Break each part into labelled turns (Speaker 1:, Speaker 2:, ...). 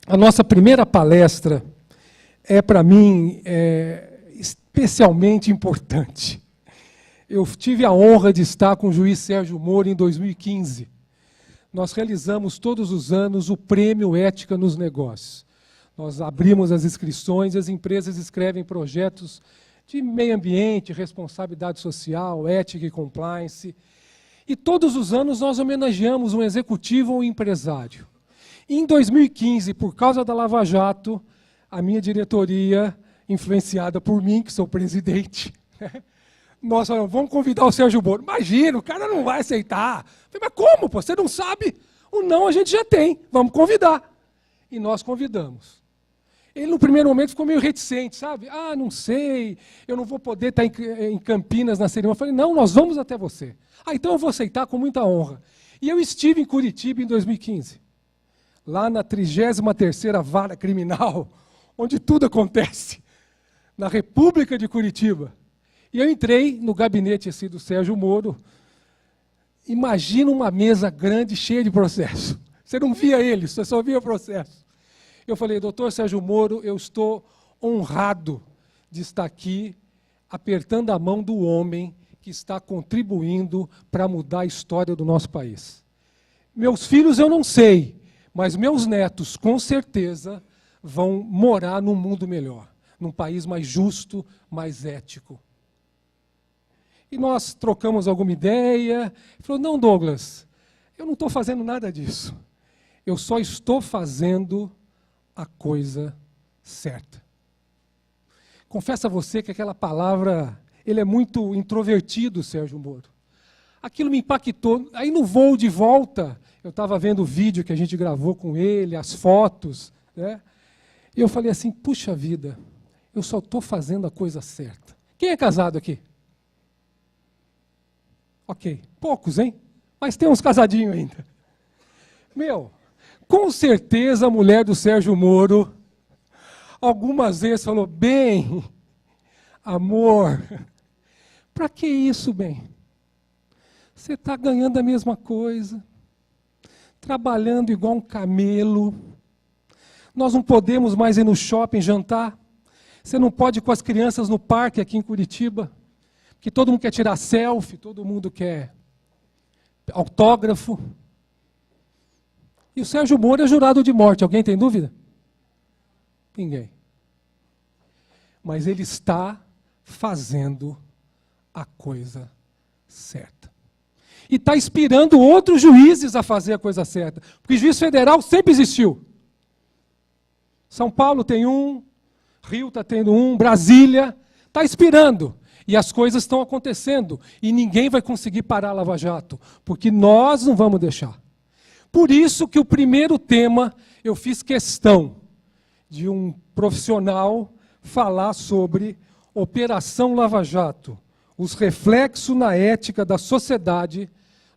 Speaker 1: A nossa primeira palestra é, para mim, especialmente importante. Eu tive a honra de estar com o juiz Sérgio Moro em 2015. Nós realizamos todos os anos o Prêmio Ética nos Negócios. Nós abrimos as inscrições e as empresas escrevem projetos de meio ambiente, responsabilidade social, ética e compliance. E todos os anos nós homenageamos um executivo ou um empresário. E em 2015, por causa da Lava Jato, a minha diretoria, influenciada por mim, que sou presidente, nós falamos, vamos convidar o Sérgio Moro. Imagina, o cara não vai aceitar. Eu falei, mas como, pô? Você não sabe? O não a gente já tem, vamos convidar. E nós convidamos. Ele, no primeiro momento, ficou meio reticente, sabe? Ah, não sei, eu não vou poder estar em Campinas na cerimônia. Eu falei, não, nós vamos até você. Ah, então eu vou aceitar com muita honra. E eu estive em Curitiba em 2015, lá na 33ª Vara Criminal, onde tudo acontece, na República de Curitiba. E eu entrei no gabinete assim, do Sérgio Moro. Imagina uma mesa grande, cheia de processo. Você não via ele, você só via processo. Eu falei, doutor Sérgio Moro, eu estou honrado de estar aqui apertando a mão do homem que está contribuindo para mudar a história do nosso país. Meus filhos eu não sei, mas meus netos, com certeza, vão morar num mundo melhor, num país mais justo, mais ético. E nós trocamos alguma ideia. Ele falou, não, Douglas, eu não estou fazendo nada disso. Eu só estou fazendo a coisa certa. Confesso a você que aquela palavra, ele é muito introvertido, Sérgio Moro. Aquilo me impactou. Aí no voo de volta, eu estava vendo o vídeo que a gente gravou com ele, as fotos, né? E eu falei assim, puxa vida, eu só estou fazendo a coisa certa. Quem é casado aqui? Ok, poucos, hein? Mas tem uns casadinhos ainda. Meu, com certeza a mulher do Sérgio Moro, algumas vezes falou, bem, amor, para que isso, bem? Você está ganhando a mesma coisa, trabalhando igual um camelo, nós não podemos mais ir no shopping jantar, você não pode ir com as crianças no parque aqui em Curitiba, que todo mundo quer tirar selfie, todo mundo quer autógrafo. E o Sérgio Moro é jurado de morte, alguém tem dúvida? Ninguém. Mas ele está fazendo a coisa certa. E está inspirando outros juízes a fazer a coisa certa. Porque o juiz federal sempre existiu. São Paulo tem um, Rio está tendo um, Brasília, está inspirando. E as coisas estão acontecendo. E ninguém vai conseguir parar a Lava Jato, porque nós não vamos deixar. Por isso que o primeiro tema, eu fiz questão de um profissional falar sobre Operação Lava Jato, os reflexos na ética da sociedade,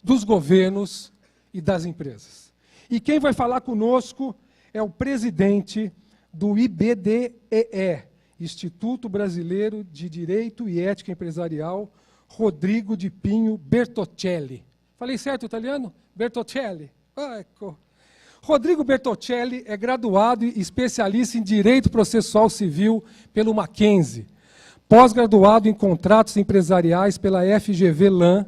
Speaker 1: dos governos e das empresas. E quem vai falar conosco é o presidente do IBDEE, Instituto Brasileiro de Direito e Ética Empresarial, Rodrigo de Pinho Bertocelli. Falei certo o italiano? Bertocelli. Ecco. Rodrigo Bertocelli é graduado e especialista em Direito Processual Civil pelo Mackenzie, pós-graduado em Contratos Empresariais pela FGV-LAN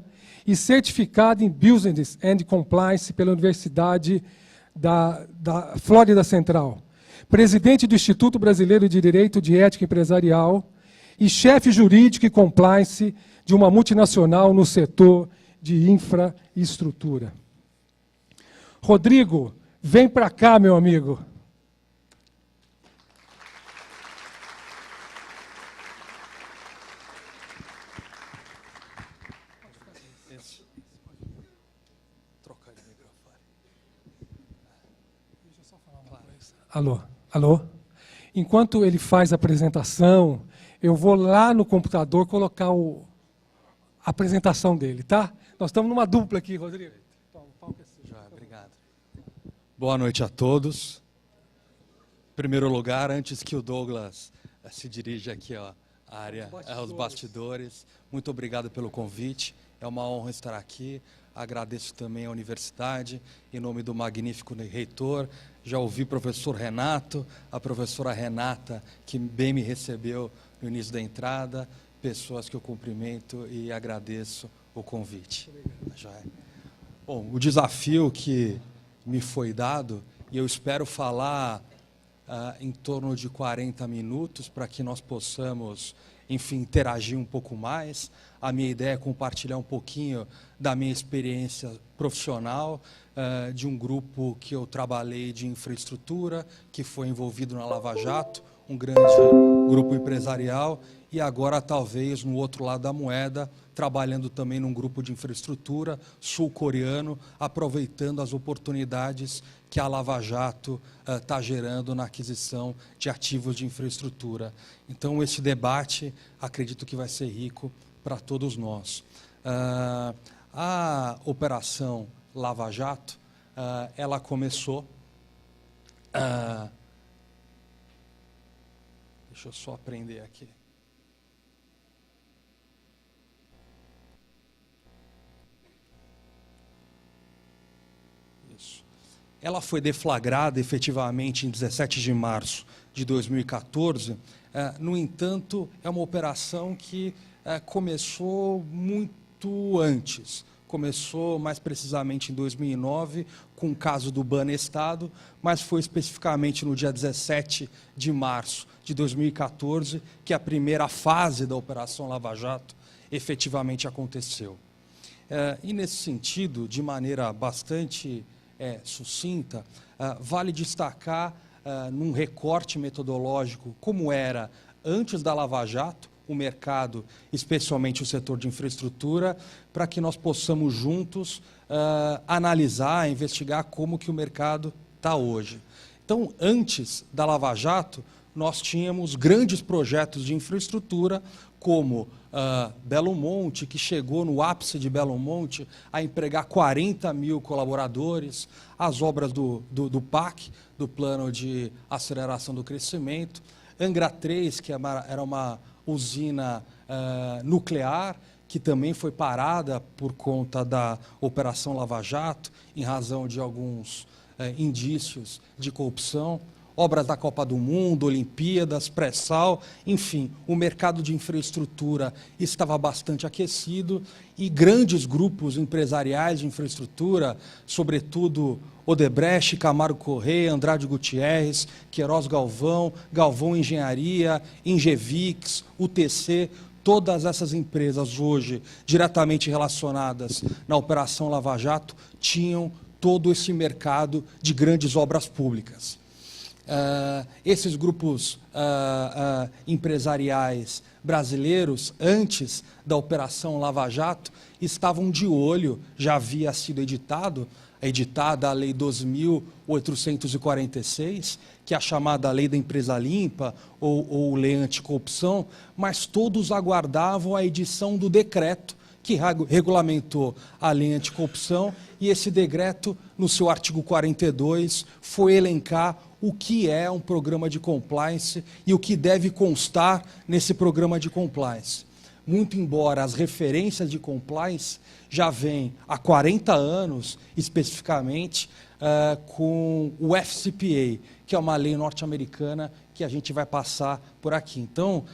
Speaker 1: e certificado em Business and Compliance pela Universidade da Flórida Central. Presidente do Instituto Brasileiro de Direito de Ética Empresarial e chefe jurídico e compliance de uma multinacional no setor de infraestrutura. Rodrigo, vem para cá, meu amigo. Trocar de microfone. Deixa eu só falar uma coisa. Alô? Alô? Enquanto ele faz a apresentação, eu vou lá no computador colocar a apresentação dele, tá? Nós estamos numa dupla aqui, Rodrigo.
Speaker 2: Obrigado. Boa noite a todos. Em primeiro lugar, antes que o Douglas se dirija aqui à área, aos bastidores, muito obrigado pelo convite. É uma honra estar aqui. Agradeço também à universidade, em nome do magnífico reitor, já ouvi o professor Renato, a professora Renata, que bem me recebeu no início da entrada, pessoas que eu cumprimento e agradeço o convite. Bom, o desafio que me foi dado, e eu espero falar em torno de 40 minutos, para que nós possamos, enfim, interagir um pouco mais. A minha ideia é compartilhar um pouquinho da minha experiência profissional, de um grupo que eu trabalhei de infraestrutura, que foi envolvido na Lava Jato, um grande grupo empresarial, e agora talvez no outro lado da moeda, trabalhando também num grupo de infraestrutura sul-coreano, aproveitando as oportunidades que a Lava Jato está gerando na aquisição de ativos de infraestrutura. Então, esse debate, acredito que vai ser rico para todos nós. A Operação Lava Jato, ela começou... deixa eu só aprender aqui. Isso. Ela foi deflagrada efetivamente em 17 de março de 2014. No entanto, é uma operação que começou muito antes. Começou mais precisamente em 2009, com o caso do Banestado, mas foi especificamente no dia 17 de março de 2014 que a primeira fase da Operação Lava Jato efetivamente aconteceu. E nesse sentido, de maneira bastante sucinta, vale destacar num recorte metodológico como era antes da Lava Jato, o mercado, especialmente o setor de infraestrutura, para que nós possamos juntos analisar, investigar como que o mercado está hoje. Então, antes da Lava Jato, nós tínhamos grandes projetos de infraestrutura, como Belo Monte, que chegou no ápice de Belo Monte a empregar 40 mil colaboradores, as obras do PAC, do Plano de Aceleração do Crescimento, Angra 3, que era uma usina nuclear, que também foi parada por conta da Operação Lava Jato, em razão de alguns indícios de corrupção, obras da Copa do Mundo, Olimpíadas, pré-sal, enfim, o mercado de infraestrutura estava bastante aquecido e grandes grupos empresariais de infraestrutura, sobretudo Odebrecht, Camargo Corrêa, Andrade Gutierrez, Queiroz Galvão, Galvão Engenharia, Ingevix, UTC, todas essas empresas hoje diretamente relacionadas na Operação Lava Jato tinham todo esse mercado de grandes obras públicas. Esses grupos empresariais brasileiros, antes da Operação Lava Jato, estavam de olho, já havia sido editada a Lei 2.846, que é a chamada Lei da Empresa Limpa, ou Lei Anticorrupção, mas todos aguardavam a edição do decreto que regulamentou a Lei Anticorrupção, e esse decreto, no seu artigo 42, foi elencar o que é um programa de compliance e o que deve constar nesse programa de compliance. Muito embora as referências de compliance já vêm há 40 anos, especificamente, com o FCPA, que é uma lei norte-americana que a gente vai passar por aqui. Então,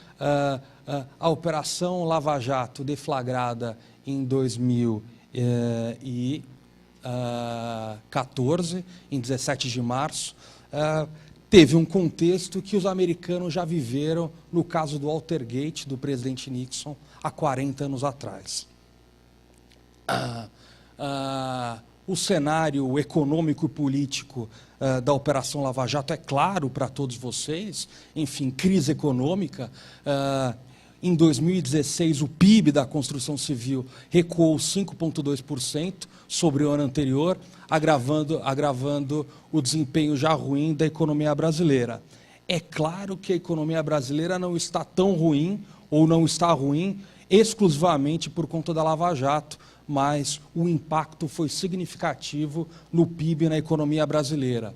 Speaker 2: a Operação Lava Jato, deflagrada em 2014, em 17 de março, teve um contexto que os americanos já viveram no caso do Watergate, do presidente Nixon, há 40 anos atrás. O cenário econômico e político da Operação Lava Jato é claro para todos vocês, enfim, crise econômica. Em 2016, o PIB da construção civil recuou 5,2% sobre o ano anterior, agravando o desempenho já ruim da economia brasileira. É claro que a economia brasileira não está tão ruim, ou não está ruim, exclusivamente por conta da Lava Jato, mas o impacto foi significativo no PIB e na economia brasileira.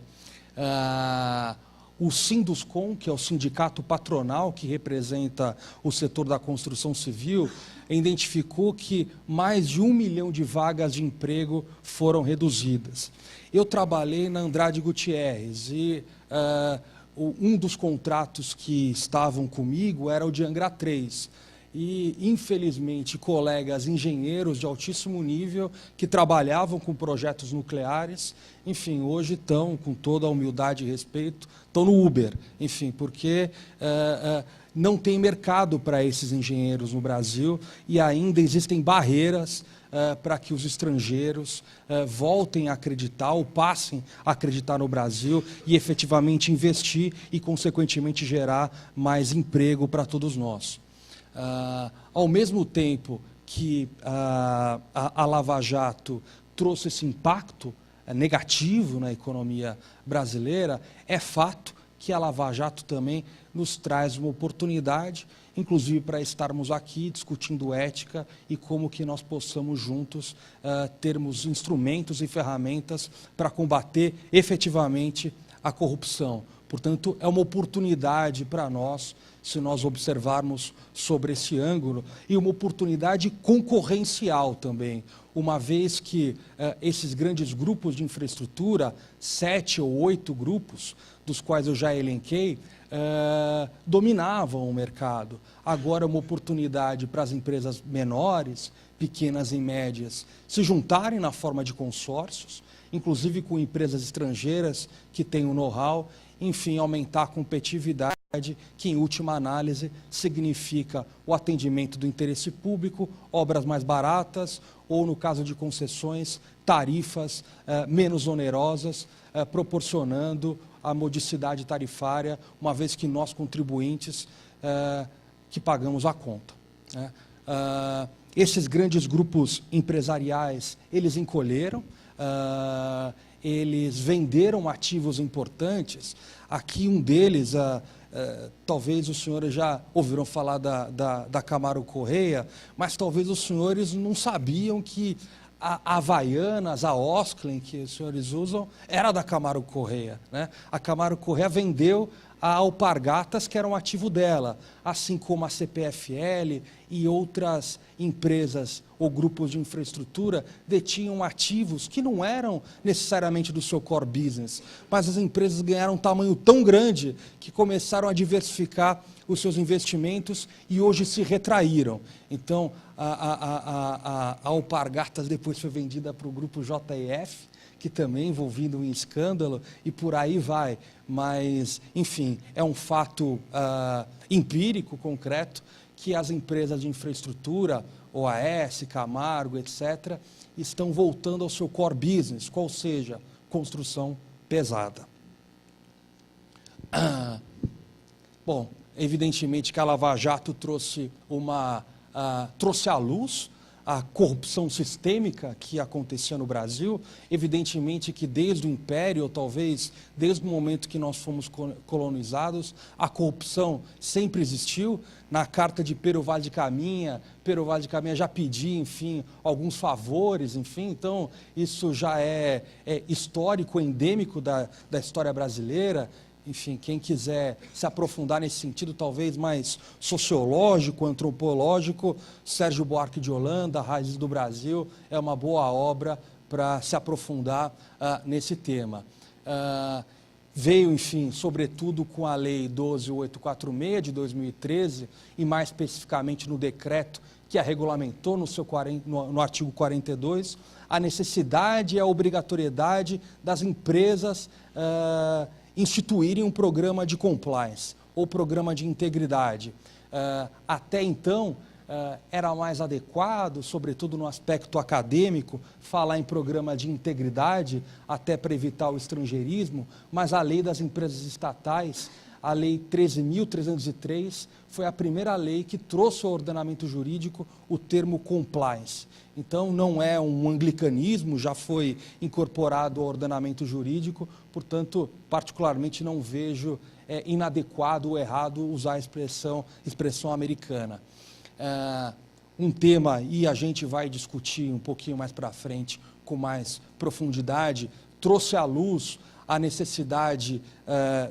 Speaker 2: O Sinduscom, que é o sindicato patronal que representa o setor da construção civil,
Speaker 3: identificou que mais de 1 milhão de vagas de emprego foram reduzidas. Eu trabalhei na Andrade Gutierrez e um dos contratos que estavam comigo era o de Angra 3. E, infelizmente, colegas engenheiros de altíssimo nível que trabalhavam com projetos nucleares, enfim, hoje estão, com toda a humildade e respeito, estão no Uber, enfim, porque não tem mercado para esses engenheiros no Brasil e ainda existem barreiras para que os estrangeiros voltem a acreditar ou passem a acreditar no Brasil e efetivamente investir e, consequentemente, gerar mais emprego para todos nós. Ao mesmo tempo que a Lava Jato trouxe esse impacto negativo na economia brasileira, é fato que a Lava Jato também nos traz uma oportunidade, inclusive para estarmos aqui discutindo ética e como que nós possamos juntos termos instrumentos e ferramentas para combater efetivamente a corrupção. Portanto, é uma oportunidade para nós, se nós observarmos sobre esse ângulo, e uma oportunidade concorrencial também, uma vez que esses grandes grupos de infraestrutura, 7 ou 8 grupos, dos quais eu já elenquei, dominavam o mercado. Agora é uma oportunidade para as empresas menores, pequenas e médias, se juntarem na forma de consórcios, inclusive com empresas estrangeiras que têm o know-how, enfim, aumentar a competitividade, que, em última análise, significa o atendimento do interesse público, obras mais baratas ou, no caso de concessões, tarifas menos onerosas, proporcionando a modicidade tarifária, uma vez que nós, contribuintes, que pagamos a conta. Esses grandes grupos empresariais, eles encolheram, eles venderam ativos importantes. Aqui um deles, talvez os senhores já ouviram falar da Camargo Corrêa, mas talvez os senhores não sabiam que a Havaianas, a Osklen, que os senhores usam, era da Camargo Corrêa, né? A Camargo Corrêa vendeu a Alpargatas, que era um ativo dela, assim como a CPFL e outras empresas ou grupos de infraestrutura detinham ativos que não eram necessariamente do seu core business, mas as empresas ganharam um tamanho tão grande que começaram a diversificar os seus investimentos e hoje se retraíram. Então, a Alpargatas depois foi vendida para o grupo JF, que também envolvido em escândalo, e por aí vai. Mas, enfim, é um fato empírico, concreto, que as empresas de infraestrutura, OAS, Camargo, etc., estão voltando ao seu core business, qual seja, construção pesada. Bom, evidentemente que a Lava Jato trouxe à luz a corrupção sistêmica que acontecia no Brasil. Evidentemente que desde o Império, ou talvez desde o momento que nós fomos colonizados, a corrupção sempre existiu. Na carta de Pero Vaz de Caminha já pedia, enfim, alguns favores, enfim. Então, isso já é histórico, endêmico da história brasileira. Enfim, quem quiser se aprofundar nesse sentido, talvez mais sociológico, antropológico, Sérgio Buarque de Holanda, Raízes do Brasil, é uma boa obra para se aprofundar nesse tema. Veio, enfim, sobretudo com a Lei 12.846 de 2013, e mais especificamente no decreto que a regulamentou no artigo 42, a necessidade e a obrigatoriedade das empresas instituírem um programa de compliance ou programa de integridade. Até então, era mais adequado, sobretudo no aspecto acadêmico, falar em programa de integridade, até para evitar o estrangeirismo, mas a lei das empresas estatais, a Lei 13.303, foi a primeira lei que trouxe ao ordenamento jurídico o termo compliance. Então, não é um anglicanismo, já foi incorporado ao ordenamento jurídico, portanto, particularmente não vejo inadequado ou errado usar a expressão americana. Um tema, e a gente vai discutir um pouquinho mais para frente, com mais profundidade, trouxe à luz a necessidade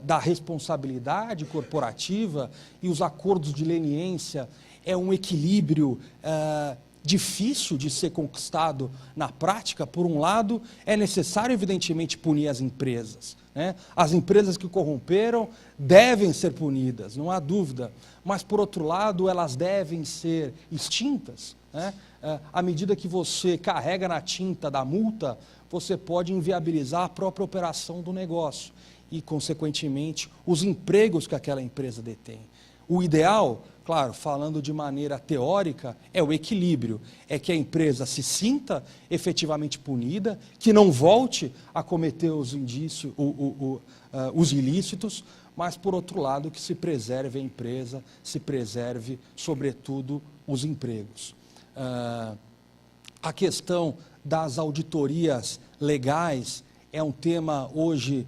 Speaker 3: da responsabilidade corporativa e os acordos de leniência é um equilíbrio difícil de ser conquistado na prática. Por um lado, é necessário, evidentemente, punir as empresas, né? As empresas que corromperam devem ser punidas, não há dúvida. Mas, por outro lado, elas devem ser extintas, né? À medida que você carrega na tinta da multa, você pode inviabilizar a própria operação do negócio e, consequentemente, os empregos que aquela empresa detém. O ideal, claro, falando de maneira teórica, é o equilíbrio. É que a empresa se sinta efetivamente punida, que não volte a cometer os ilícitos, mas, por outro lado, que se preserve a empresa, se preserve, sobretudo, os empregos. A questão das auditorias legais é um tema hoje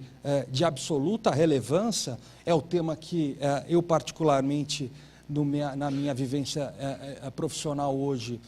Speaker 3: de absoluta relevância, é o tema que eu particularmente, na minha vivência profissional hoje,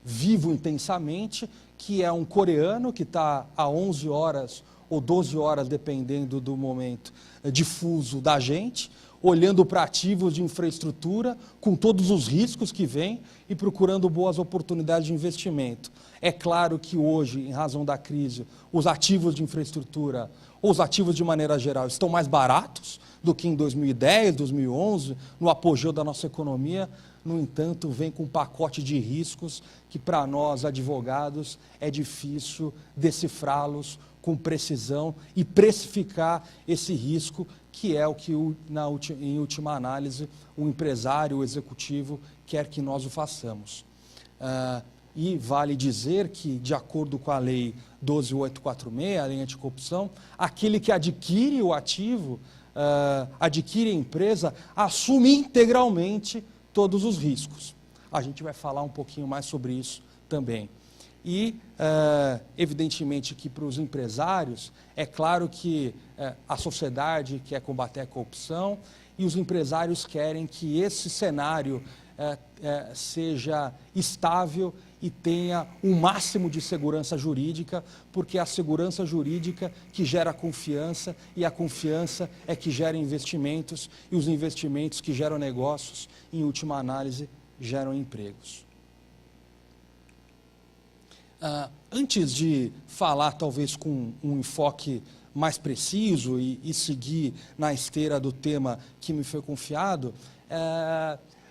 Speaker 3: vivo intensamente, que é um coreano que está a 11 horas ou 12 horas, dependendo do momento, de fuso da gente, olhando para ativos de infraestrutura, com todos os riscos que vêm e procurando boas oportunidades de investimento. É claro que hoje, em razão da crise, os ativos de infraestrutura, ou os ativos de maneira geral, estão mais baratos do que em 2010, 2011, no apogeu da nossa economia. No entanto, vem com um pacote de riscos que, para nós, advogados, é difícil decifrá-los com precisão e precificar esse risco, que é o que, em última análise, o empresário, o executivo, quer que nós o façamos. E vale dizer que, de acordo com a Lei 12.846, a Lei Anticorrupção, aquele que adquire o ativo, adquire a empresa, assume integralmente todos os riscos. A gente vai falar um pouquinho mais sobre isso também. E, evidentemente, que para os empresários, é claro que a sociedade quer combater a corrupção e os empresários querem que esse cenário seja estável e tenha um máximo de segurança jurídica, porque é a segurança jurídica que gera confiança, e a confiança é que gera investimentos, e os investimentos que geram negócios, em última análise, geram empregos. Antes de falar, talvez, com um enfoque mais preciso e seguir na esteira do tema que me foi confiado,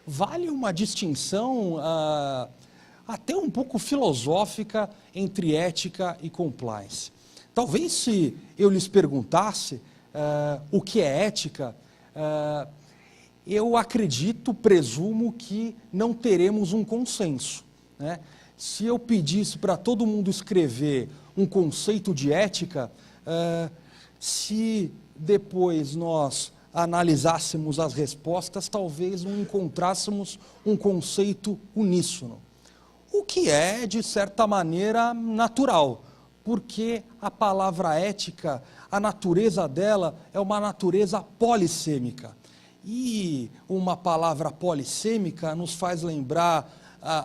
Speaker 3: vale uma distinção até um pouco filosófica entre ética e compliance. Talvez, se eu lhes perguntasse o que é ética, eu acredito, presumo que não teremos um consenso, né? Se eu pedisse para todo mundo escrever um conceito de ética, se depois nós analisássemos as respostas, talvez não encontrássemos um conceito uníssono. O que é, de certa maneira, natural, porque a palavra ética, a natureza dela é uma natureza polissêmica. E uma palavra polissêmica nos faz lembrar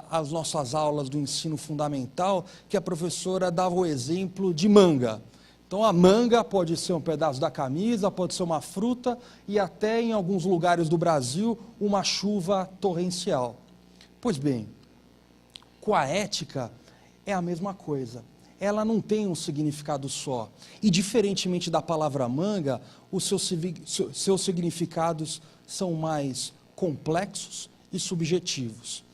Speaker 3: as nossas aulas do ensino fundamental, que a professora dava o exemplo de manga. Então, a manga pode ser um pedaço da camisa, pode ser uma fruta e até, em alguns lugares do Brasil, uma chuva torrencial. Pois bem, com a ética é a mesma coisa. Ela não tem um significado só. E, diferentemente da palavra manga, os seus significados são mais complexos e subjetivos.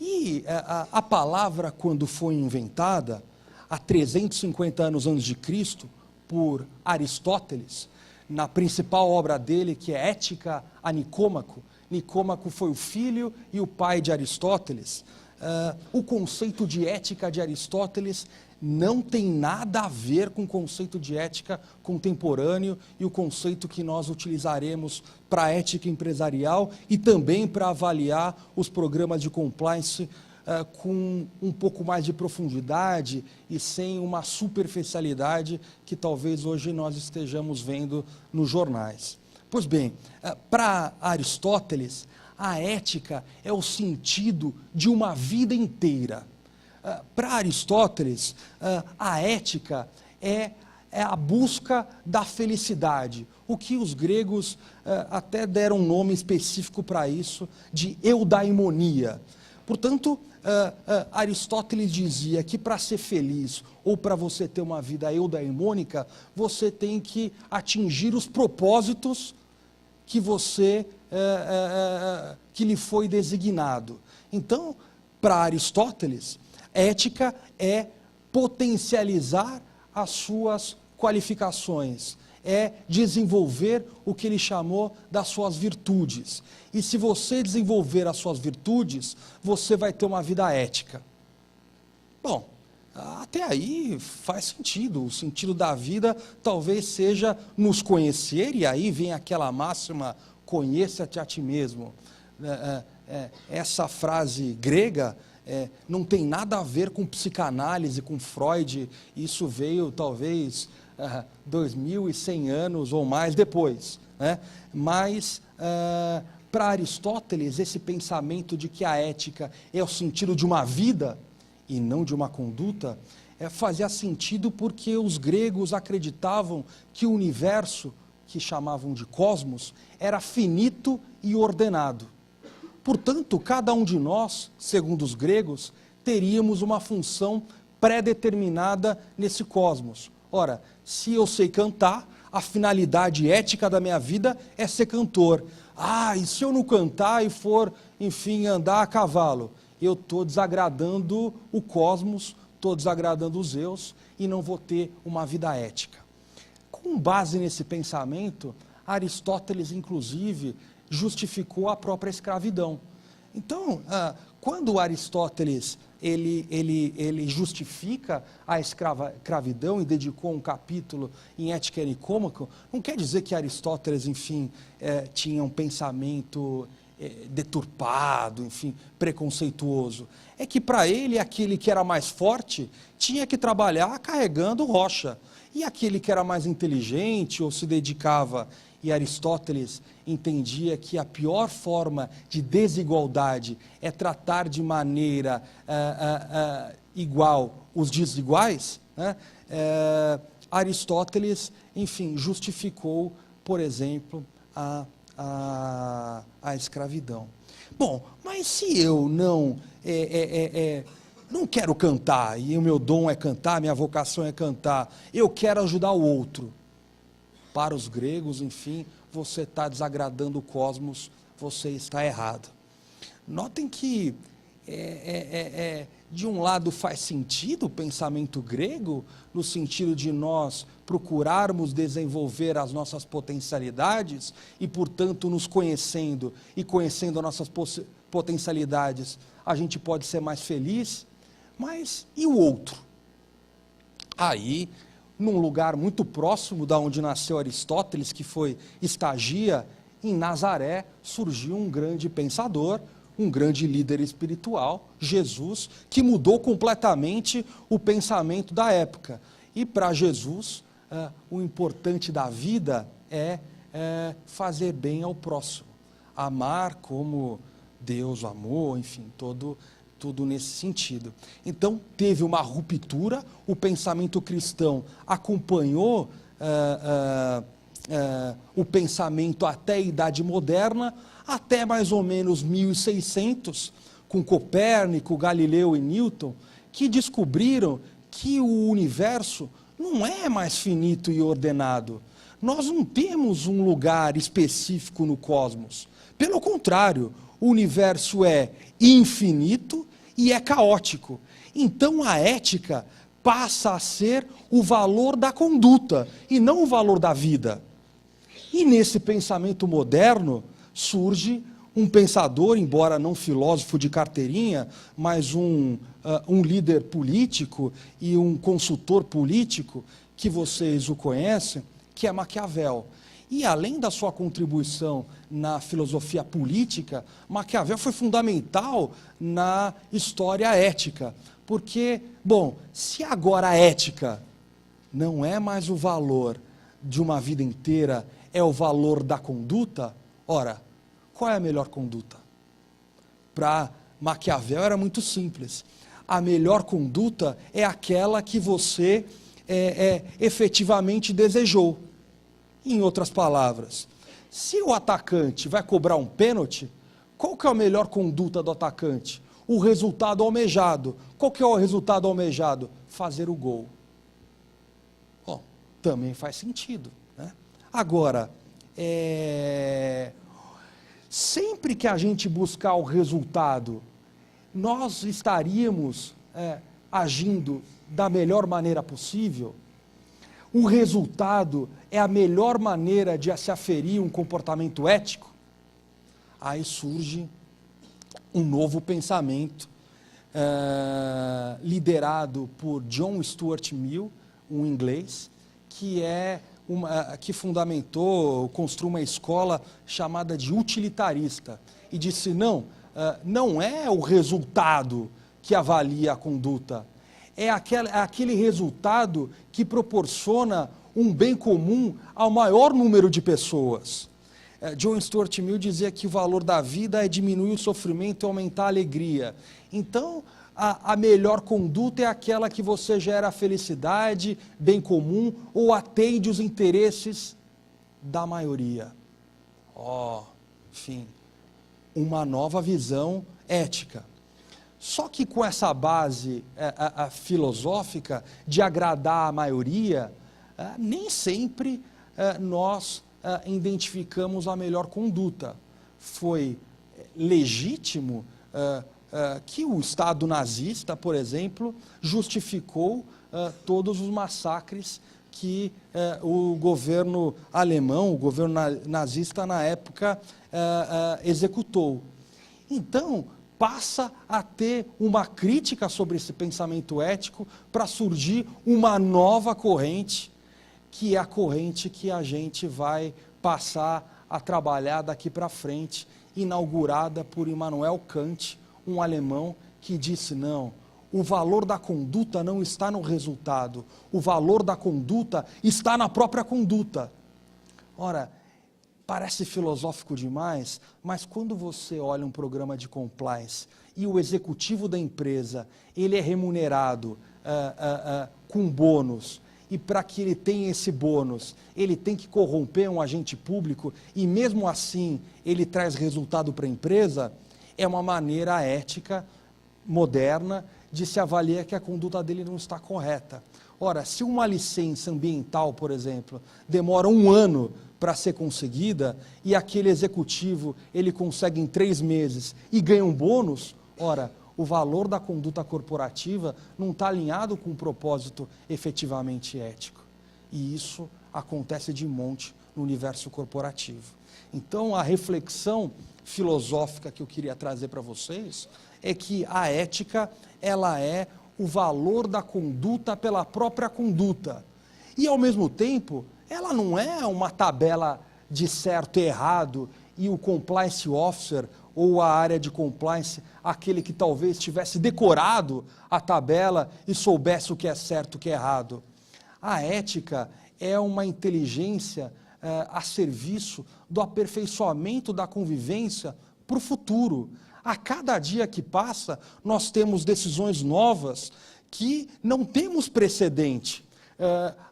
Speaker 3: E a palavra, quando foi inventada, há 350 anos antes de Cristo, por Aristóteles, na principal obra dele, que é Ética a Nicômaco. Nicômaco foi o filho e o pai de Aristóteles. O conceito de ética de Aristóteles não tem nada a ver com o conceito de ética contemporâneo e o conceito que nós utilizaremos para a ética empresarial e também para avaliar os programas de compliance com um pouco mais de profundidade e sem uma superficialidade que talvez hoje nós estejamos vendo nos jornais. Pois bem, para Aristóteles, a ética é o sentido de uma vida inteira. Para Aristóteles, a ética é a busca da felicidade, o que os gregos até deram um nome específico para isso, de eudaimonia. Portanto, Aristóteles dizia que para ser feliz ou para você ter uma vida eudaimônica, você tem que atingir os propósitos que que lhe foi designado. Então, para Aristóteles, ética é potencializar as suas qualificações, é desenvolver o que ele chamou das suas virtudes. E se você desenvolver as suas virtudes, você vai ter uma vida ética. Bom, até aí faz sentido. O sentido da vida talvez seja nos conhecer, e aí vem aquela máxima, conheça-te a ti mesmo. Essa frase grega não tem nada a ver com psicanálise, com Freud. Isso veio talvez 2100 anos ou mais depois, né? Mas para Aristóteles, esse pensamento de que a ética é o sentido de uma vida e não de uma conduta, fazia sentido porque os gregos acreditavam que o universo, que chamavam de cosmos, era finito e ordenado. Portanto, cada um de nós, segundo os gregos, teríamos uma função pré-determinada nesse cosmos. Ora, se eu sei cantar, a finalidade ética da minha vida é ser cantor. E se eu não cantar e for, enfim, andar a cavalo? Eu estou desagradando o cosmos, estou desagradando os Zeus e não vou ter uma vida ética. Com base nesse pensamento, Aristóteles, inclusive, justificou a própria escravidão. Então, quando Aristóteles ele justifica a escravidão e dedicou um capítulo em Ética Nicômaco, não quer dizer que Aristóteles, enfim, tinha um pensamento deturpado, enfim, preconceituoso. É que para ele, aquele que era mais forte tinha que trabalhar carregando rocha. E aquele que era mais inteligente ou se dedicava, e Aristóteles entendia que a pior forma de desigualdade é tratar de maneira igual os desiguais, né? Aristóteles, enfim, justificou, por exemplo, a escravidão. Bom, mas se eu não quero cantar, e o meu dom é cantar, minha vocação é cantar, eu quero ajudar o outro. Para os gregos, enfim, você está desagradando o cosmos, você está errado. Notem que, de um lado, faz sentido o pensamento grego, no sentido de nós procurarmos desenvolver as nossas potencialidades e, portanto, nos conhecendo e conhecendo as nossas potencialidades, a gente pode ser mais feliz. Mas e o outro? Aí, num lugar muito próximo da onde nasceu Aristóteles, que foi Estagia, em Nazaré, surgiu um grande pensador, um grande líder espiritual, Jesus, que mudou completamente o pensamento da época. E para Jesus, o importante da vida é fazer bem ao próximo, amar como Deus amou, enfim, tudo nesse sentido. Então, teve uma ruptura, o pensamento cristão acompanhou o pensamento até a Idade Moderna, até mais ou menos 1600, com Copérnico, Galileu e Newton, que descobriram que o universo não é mais finito e ordenado. Nós não temos um lugar específico no cosmos. Pelo contrário, o universo é infinito e é caótico. Então a ética passa a ser o valor da conduta e não o valor da vida. E nesse pensamento moderno surge um pensador, embora não filósofo de carteirinha, mas um líder político e um consultor político, que vocês o conhecem, que é Maquiavel. E além da sua contribuição na filosofia política, Maquiavel foi fundamental na história ética. Porque, bom, se agora a ética não é mais o valor de uma vida inteira, é o valor da conduta, ora, qual é a melhor conduta? Para Maquiavel era muito simples. A melhor conduta é aquela que você efetivamente desejou. Em outras palavras, se o atacante vai cobrar um pênalti, qual que é a melhor conduta do atacante? O resultado almejado. Qual que é o resultado almejado? Fazer o gol. Bom, também faz sentido, né? Agora, sempre que a gente buscar o resultado, nós estaríamos agindo da melhor maneira possível? O resultado é a melhor maneira de se aferir um comportamento ético? Aí surge um novo pensamento, liderado por John Stuart Mill, um inglês, que fundamentou, construiu uma escola chamada de utilitarista, e disse, não é o resultado que avalia a conduta, é aquele resultado que proporciona um bem comum ao maior número de pessoas. John Stuart Mill dizia que o valor da vida é diminuir o sofrimento e aumentar a alegria. Então, a melhor conduta é aquela que você gera felicidade, bem comum, ou atende os interesses da maioria. Enfim, uma nova visão ética. Só que com essa base filosófica de agradar a maioria, nem sempre nós identificamos a melhor conduta. Foi legítimo que o Estado nazista, por exemplo, justificou todos os massacres que o governo alemão, o governo nazista na época, executou. Então, passa a ter uma crítica sobre esse pensamento ético para surgir uma nova corrente, que é a corrente que a gente vai passar a trabalhar daqui para frente, inaugurada por Immanuel Kant, um alemão que disse, não, o valor da conduta não está no resultado, o valor da conduta está na própria conduta. Ora, parece filosófico demais, mas quando você olha um programa de compliance e o executivo da empresa, ele é remunerado com bônus, e para que ele tenha esse bônus, ele tem que corromper um agente público, e mesmo assim ele traz resultado para a empresa, é uma maneira ética, moderna, de se avaliar que a conduta dele não está correta. Ora, se uma licença ambiental, por exemplo, demora 1 ano para ser conseguida, e aquele executivo ele consegue em 3 meses e ganha um bônus, ora, o valor da conduta corporativa não está alinhado com o propósito efetivamente ético. E isso acontece de monte no universo corporativo. Então, a reflexão filosófica que eu queria trazer para vocês é que a ética, ela é o valor da conduta pela própria conduta. E, ao mesmo tempo, ela não é uma tabela de certo e errado, e o compliance officer ou a área de compliance, aquele que talvez tivesse decorado a tabela e soubesse o que é certo e o que é errado. A ética é uma inteligência a serviço do aperfeiçoamento da convivência para o futuro. A cada dia que passa, nós temos decisões novas que não temos precedente.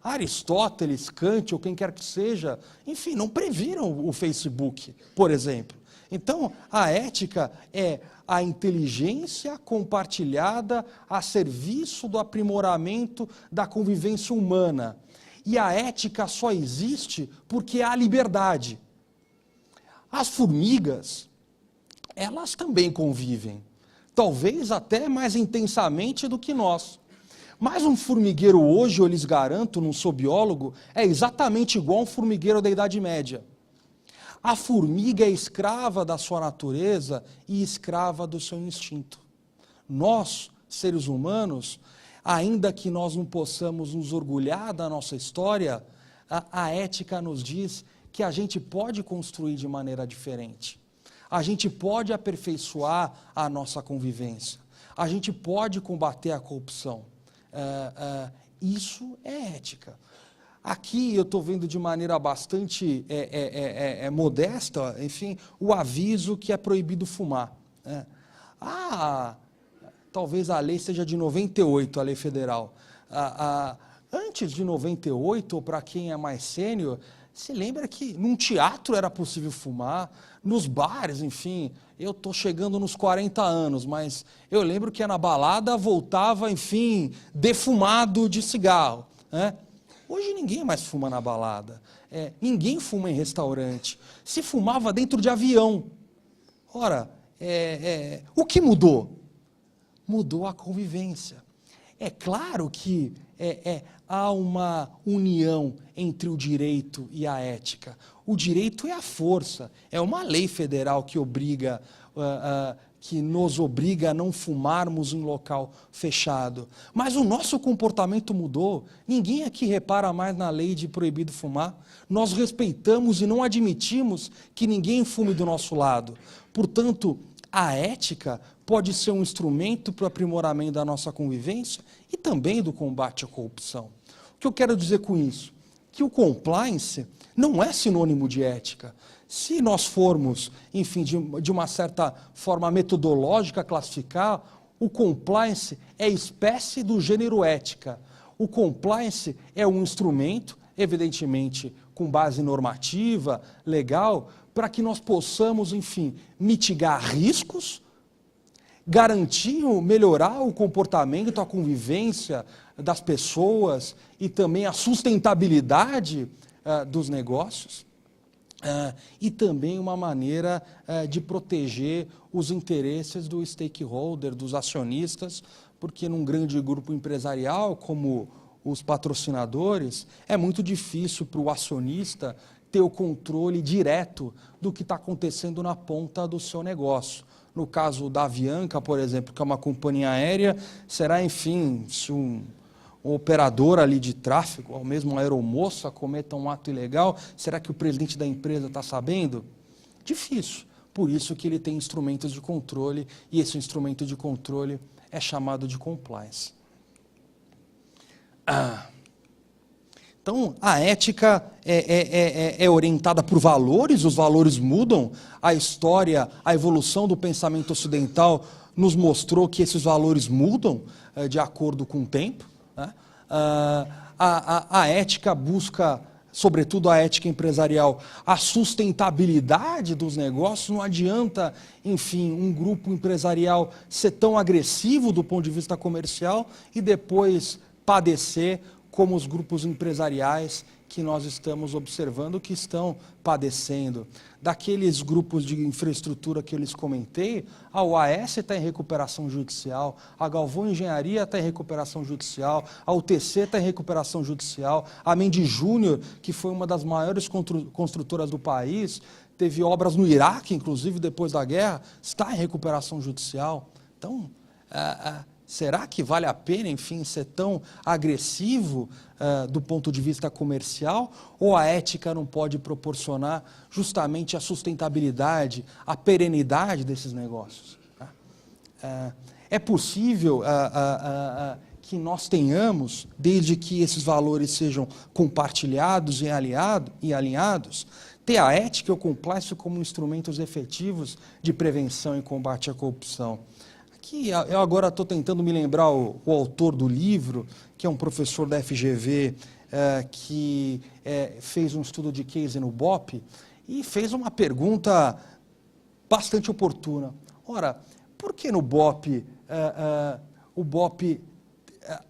Speaker 3: Aristóteles, Kant ou quem quer que seja, enfim, não previram o Facebook, por exemplo. Então, a ética é a inteligência compartilhada a serviço do aprimoramento da convivência humana. E a ética só existe porque há liberdade. As formigas, elas também convivem, talvez até mais intensamente do que nós. Mas um formigueiro hoje, eu lhes garanto, não sou biólogo, é exatamente igual a um formigueiro da Idade Média. A formiga é escrava da sua natureza e escrava do seu instinto. Nós, seres humanos, ainda que nós não possamos nos orgulhar da nossa história, a ética nos diz que a gente pode construir de maneira diferente. A gente pode aperfeiçoar a nossa convivência. A gente pode combater a corrupção. Isso é ética. Aqui eu estou vendo de maneira bastante modesta, enfim, o aviso que é proibido fumar. Talvez a lei seja de 98, a lei federal. Antes de 98, ou para quem é mais sênior, se lembra que num teatro era possível fumar, nos bares, enfim. Eu estou chegando nos 40 anos, mas eu lembro que na balada voltava, enfim, defumado de cigarro, né? Hoje ninguém mais fuma na balada, ninguém fuma em restaurante, se fumava dentro de avião. Ora, o que mudou? Mudou a convivência. É claro que há uma união entre o direito e a ética. O direito é a força, é uma lei federal que obriga, que nos obriga a não fumarmos em local fechado. Mas o nosso comportamento mudou. Ninguém aqui repara mais na lei de proibido fumar. Nós respeitamos e não admitimos que ninguém fume do nosso lado. Portanto, a ética pode ser um instrumento para o aprimoramento da nossa convivência e também do combate à corrupção. O que eu quero dizer com isso? Que o compliance não é sinônimo de ética. Se nós formos, enfim, de uma certa forma metodológica classificar, o compliance é espécie do gênero ética. O compliance é um instrumento, evidentemente, com base normativa, legal, para que nós possamos, enfim, mitigar riscos, garantir, melhorar o comportamento, a convivência das pessoas e também a sustentabilidade dos negócios. E também uma maneira de proteger os interesses do stakeholder, dos acionistas, porque num grande grupo empresarial, como os patrocinadores, é muito difícil para o acionista ter o controle direto do que está acontecendo na ponta do seu negócio. No caso da Avianca, por exemplo, que é uma companhia aérea, será, enfim, se um operador ali de tráfego, ou mesmo uma aeromoça, cometa um ato ilegal, será que o presidente da empresa está sabendo? Difícil. Por isso que ele tem instrumentos de controle, e esse instrumento de controle é chamado de compliance. Então, a ética é orientada por valores, os valores mudam, a história, a evolução do pensamento ocidental nos mostrou que esses valores mudam de acordo com o tempo. Né? A ética busca, sobretudo a ética empresarial, a sustentabilidade dos negócios. Não adianta, enfim, um grupo empresarial ser tão agressivo do ponto de vista comercial e depois padecer como os grupos empresariais que nós estamos observando que estão padecendo. Daqueles grupos de infraestrutura que eu lhes comentei, a UAS está em recuperação judicial, a Galvão Engenharia está em recuperação judicial, a UTC está em recuperação judicial, a Mendes Júnior, que foi uma das maiores construtoras do país, teve obras no Iraque, inclusive depois da guerra, está em recuperação judicial. Então, será que vale a pena, enfim, ser tão agressivo do ponto de vista comercial? Ou a ética não pode proporcionar justamente a sustentabilidade, a perenidade desses negócios? É possível que nós tenhamos, desde que esses valores sejam compartilhados e alinhados, ter a ética e o compliance como instrumentos efetivos de prevenção e combate à corrupção. Eu agora estou tentando me lembrar o autor do livro, que é um professor da FGV, que fez um estudo de case no BOP, e fez uma pergunta bastante oportuna. Ora, por que no BOP,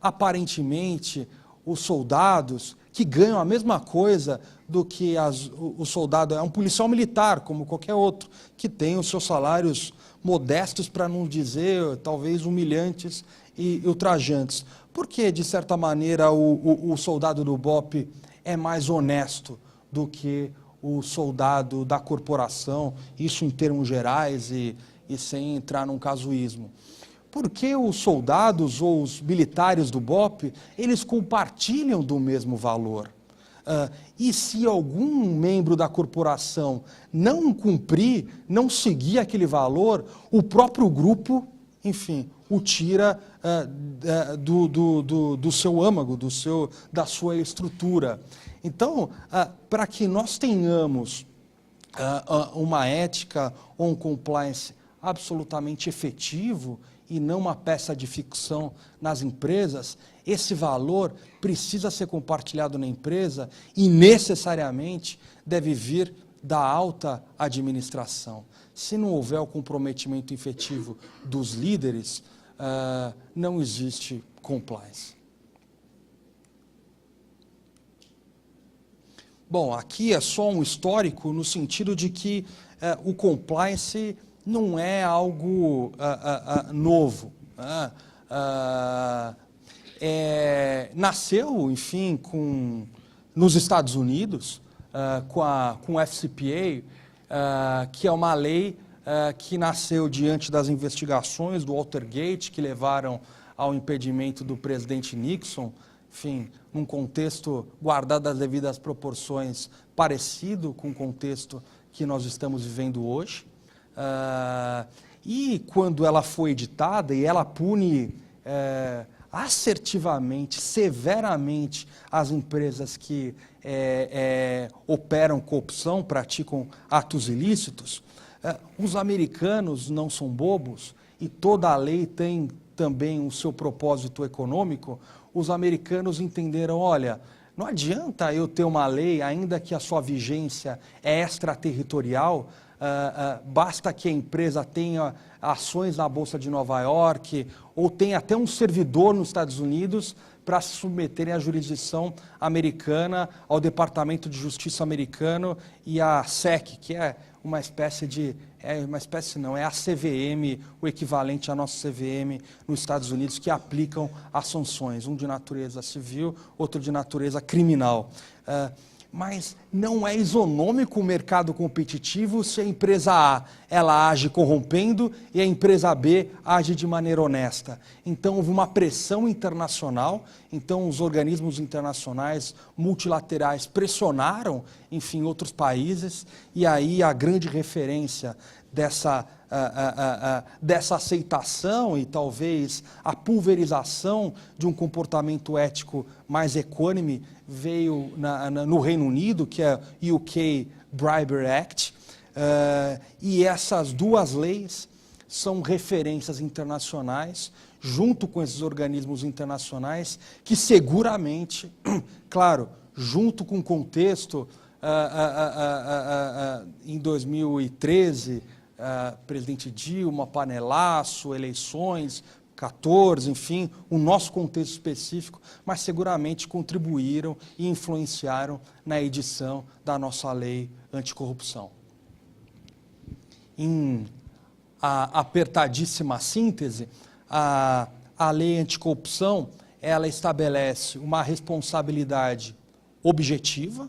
Speaker 3: aparentemente, os soldados que ganham a mesma coisa do que o soldado, é um policial militar, como qualquer outro, que tem os seus salários modestos, para não dizer, talvez, humilhantes e ultrajantes. Por que, de certa maneira, o soldado do BOP é mais honesto do que o soldado da corporação, isso em termos gerais e sem entrar num casuísmo? Porque os soldados ou os militares do BOP, eles compartilham do mesmo valor. E se algum membro da corporação não cumprir, não seguir aquele valor, o próprio grupo, enfim, o tira do seu âmago, da sua estrutura. Então, para que nós tenhamos uma ética ou um compliance absolutamente efetivo e não uma peça de ficção nas empresas, esse valor precisa ser compartilhado na empresa e necessariamente deve vir da alta administração. Se não houver o comprometimento efetivo dos líderes, não existe compliance. Bom, aqui é só um histórico no sentido de que o compliance não é algo novo. Nasceu, enfim, nos Estados Unidos, com o FCPA, que é uma lei que nasceu diante das investigações do Watergate, que levaram ao impedimento do presidente Nixon, enfim, num contexto, guardado as devidas proporções, parecido com o contexto que nós estamos vivendo hoje. E quando ela foi editada, e ela pune assertivamente, severamente, as empresas que operam corrupção, praticam atos ilícitos, os americanos não são bobos, e toda a lei tem também o seu propósito econômico. Os americanos entenderam, olha, não adianta eu ter uma lei, ainda que a sua vigência é extraterritorial, basta que a empresa tenha ações na Bolsa de Nova York, ou tenha até um servidor nos Estados Unidos para se submeterem à jurisdição americana, ao Departamento de Justiça americano e à SEC, que é uma espécie de... é a CVM, o equivalente à nossa CVM nos Estados Unidos, que aplicam as sanções, um de natureza civil, outro de natureza criminal. Mas não é isonômico o mercado competitivo se a empresa A ela age corrompendo e a empresa B age de maneira honesta. Então houve uma pressão internacional, então os organismos internacionais multilaterais pressionaram, enfim, outros países, e aí a grande referência dessa aceitação e talvez a pulverização de um comportamento ético mais equânime veio no Reino Unido, que é o UK Bribery Act, e essas duas leis são referências internacionais, junto com esses organismos internacionais, que seguramente, claro, junto com o contexto, em 2013, presidente Dilma, panelaço, eleições, 14, enfim, o nosso contexto específico, mas seguramente contribuíram e influenciaram na edição da nossa lei anticorrupção. Em apertadíssima síntese, a lei anticorrupção, ela estabelece uma responsabilidade objetiva,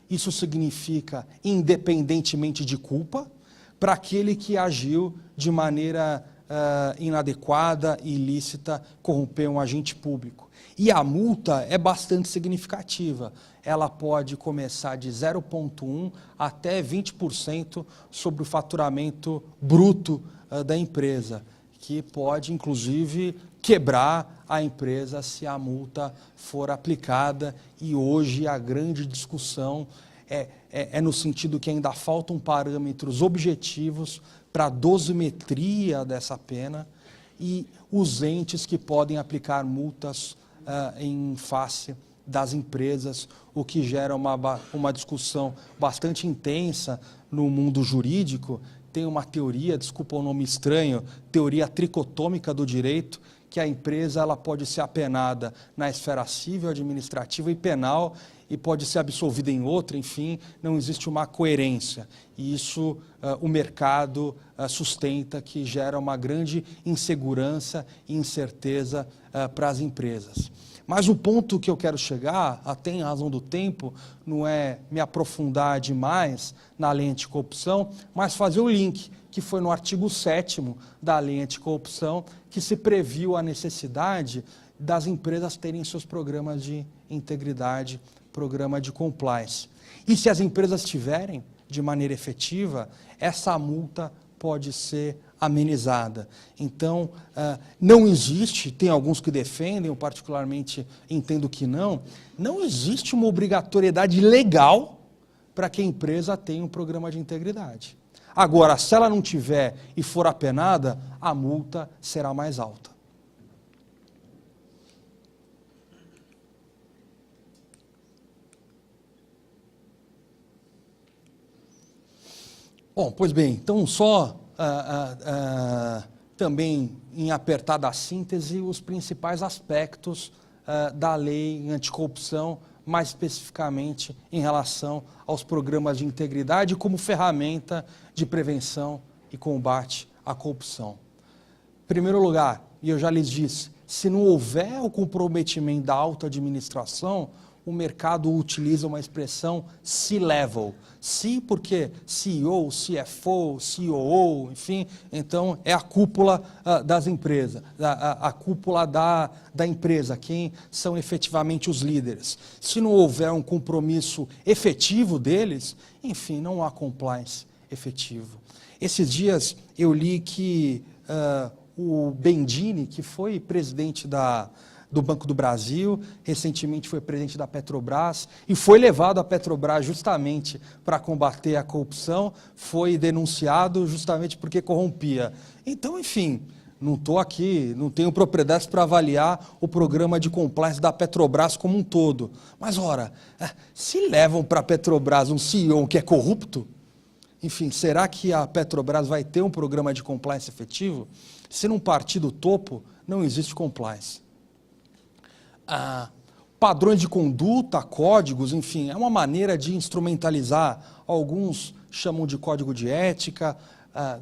Speaker 3: isso significa independentemente de culpa, para aquele que agiu de maneira inadequada, ilícita, corromper um agente público. E a multa é bastante significativa. Ela pode começar de 0,1% até 20% sobre o faturamento bruto da empresa, que pode, inclusive, quebrar a empresa se a multa for aplicada. E hoje a grande discussão é no sentido que ainda faltam parâmetros objetivos para a dosimetria dessa pena e os entes que podem aplicar multas em face das empresas, o que gera uma discussão bastante intensa no mundo jurídico. Tem uma teoria, desculpa o nome estranho, teoria tricotômica do direito, que a empresa ela pode ser apenada na esfera civil, administrativa e penal, e pode ser absolvida em outra, enfim, não existe uma coerência. E isso o mercado sustenta, que gera uma grande insegurança e incerteza para as empresas. Mas o ponto que eu quero chegar, até em razão do tempo, não é me aprofundar demais na lei anticorrupção, mas fazer o link, que foi no artigo 7º da lei anticorrupção, que se previu a necessidade das empresas terem seus programas de integridade, programa de compliance. E se as empresas tiverem, de maneira efetiva, essa multa pode ser amenizada. Então, não existe, tem alguns que defendem, eu particularmente entendo que não existe uma obrigatoriedade legal para que a empresa tenha um programa de integridade. Agora, se ela não tiver e for apenada, a multa será mais alta. Bom, pois bem, então só também em apertada síntese os principais aspectos da lei anticorrupção, mais especificamente em relação aos programas de integridade como ferramenta de prevenção e combate à corrupção. Em primeiro lugar, e eu já lhes disse, se não houver o comprometimento da alta administração, o mercado utiliza uma expressão C-level. C porque CEO, CFO, COO, enfim, então é a cúpula das empresas, a cúpula da empresa, quem são efetivamente os líderes. Se não houver um compromisso efetivo deles, enfim, não há compliance efetivo. Esses dias eu li que o Bendini, que foi presidente do Banco do Brasil, recentemente foi presidente da Petrobras e foi levado à Petrobras justamente para combater a corrupção, foi denunciado justamente porque corrompia. Então, enfim, não estou aqui, não tenho propriedades para avaliar o programa de compliance da Petrobras como um todo. Mas, ora, se levam para a Petrobras um CEO que é corrupto, enfim, será que a Petrobras vai ter um programa de compliance efetivo? Se não partir do topo, não existe compliance. Padrões de conduta, códigos, enfim, é uma maneira de instrumentalizar. Alguns chamam de código de ética,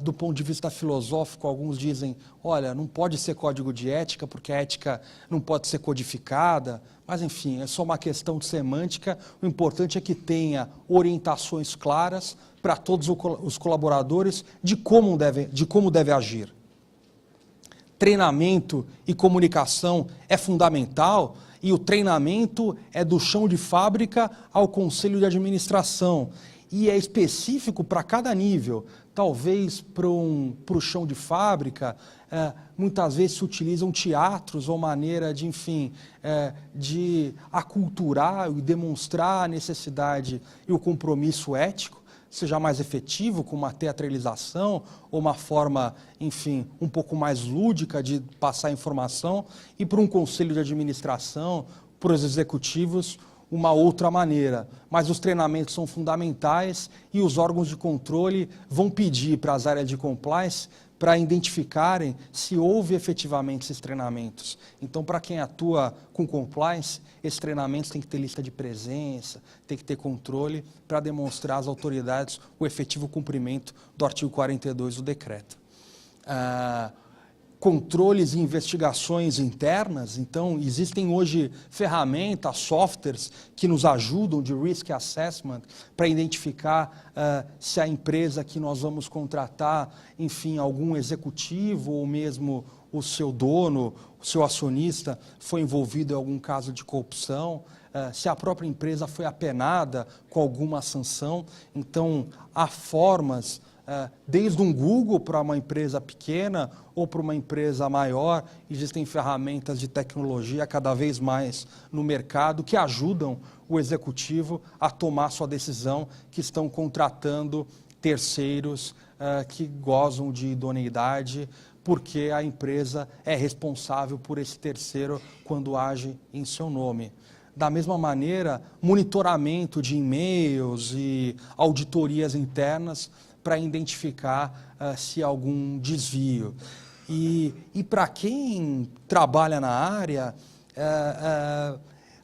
Speaker 3: do ponto de vista filosófico, alguns dizem, olha, não pode ser código de ética, porque a ética não pode ser codificada, mas enfim, é só uma questão de semântica, o importante é que tenha orientações claras para todos os colaboradores de como deve agir. Treinamento e comunicação é fundamental e o treinamento é do chão de fábrica ao conselho de administração e é específico para cada nível. Talvez para o chão de fábrica, muitas vezes se utilizam teatros ou maneira de, enfim, de aculturar e demonstrar a necessidade e o compromisso ético, seja mais efetivo, com uma teatralização ou uma forma, enfim, um pouco mais lúdica de passar informação, e para um conselho de administração, para os executivos, uma outra maneira. Mas os treinamentos são fundamentais e os órgãos de controle vão pedir para as áreas de compliance para identificarem se houve efetivamente esses treinamentos. Então, para quem atua com compliance, esses treinamentos têm que ter lista de presença, tem que ter controle para demonstrar às autoridades o efetivo cumprimento do artigo 42 do decreto. Controles e investigações internas, então existem hoje ferramentas, softwares que nos ajudam de risk assessment para identificar se a empresa que nós vamos contratar, enfim, algum executivo ou mesmo o seu dono, o seu acionista foi envolvido em algum caso de corrupção, se a própria empresa foi apenada com alguma sanção. Então, há formas, desde um Google para uma empresa pequena ou para uma empresa maior, existem ferramentas de tecnologia cada vez mais no mercado que ajudam o executivo a tomar sua decisão, que estão contratando terceiros que gozam de idoneidade, porque a empresa é responsável por esse terceiro quando age em seu nome. Da mesma maneira, monitoramento de e-mails e auditorias internas para identificar se há algum desvio. E para quem trabalha na área,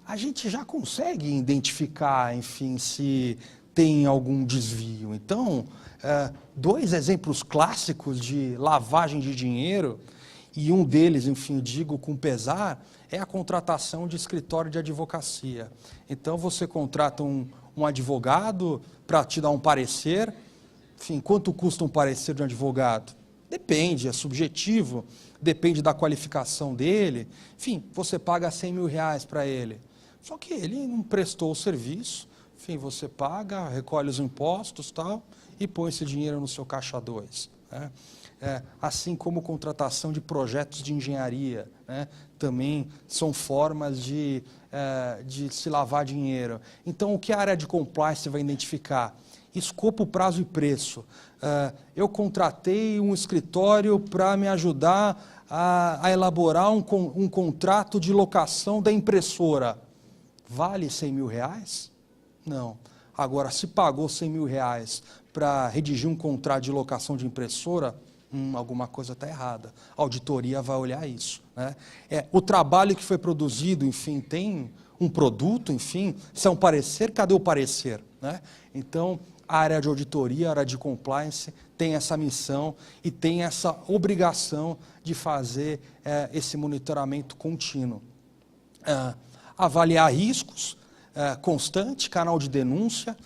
Speaker 3: a gente já consegue identificar, enfim, se tem algum desvio. Então, dois exemplos clássicos de lavagem de dinheiro, e um deles, enfim, digo com pesar, é a contratação de escritório de advocacia. Então, você contrata um advogado para te dar um parecer. Enfim, quanto custa um parecer de um advogado? Depende, é subjetivo, depende da qualificação dele. Enfim, você paga R$100 mil para ele. Só que ele não prestou o serviço. Enfim, você paga, recolhe os impostos tal, e põe esse dinheiro no seu caixa 2. Né? Assim como contratação de projetos de engenharia, né? Também são formas de se lavar dinheiro. Então, o que a área de compliance vai identificar? escopo, prazo e preço. Eu contratei um escritório para me ajudar a elaborar um contrato de locação da impressora. Vale R$100.000? Não. Agora, se pagou R$100.000 para redigir um contrato de locação de impressora, alguma coisa está errada. A auditoria vai olhar isso, né? O trabalho que foi produzido, enfim, tem um produto, enfim, se é um parecer, cadê o parecer, né? Então, a área de auditoria, a área de compliance, tem essa missão e tem essa obrigação de fazer esse monitoramento contínuo. Avaliar riscos, constante, canal de denúncia.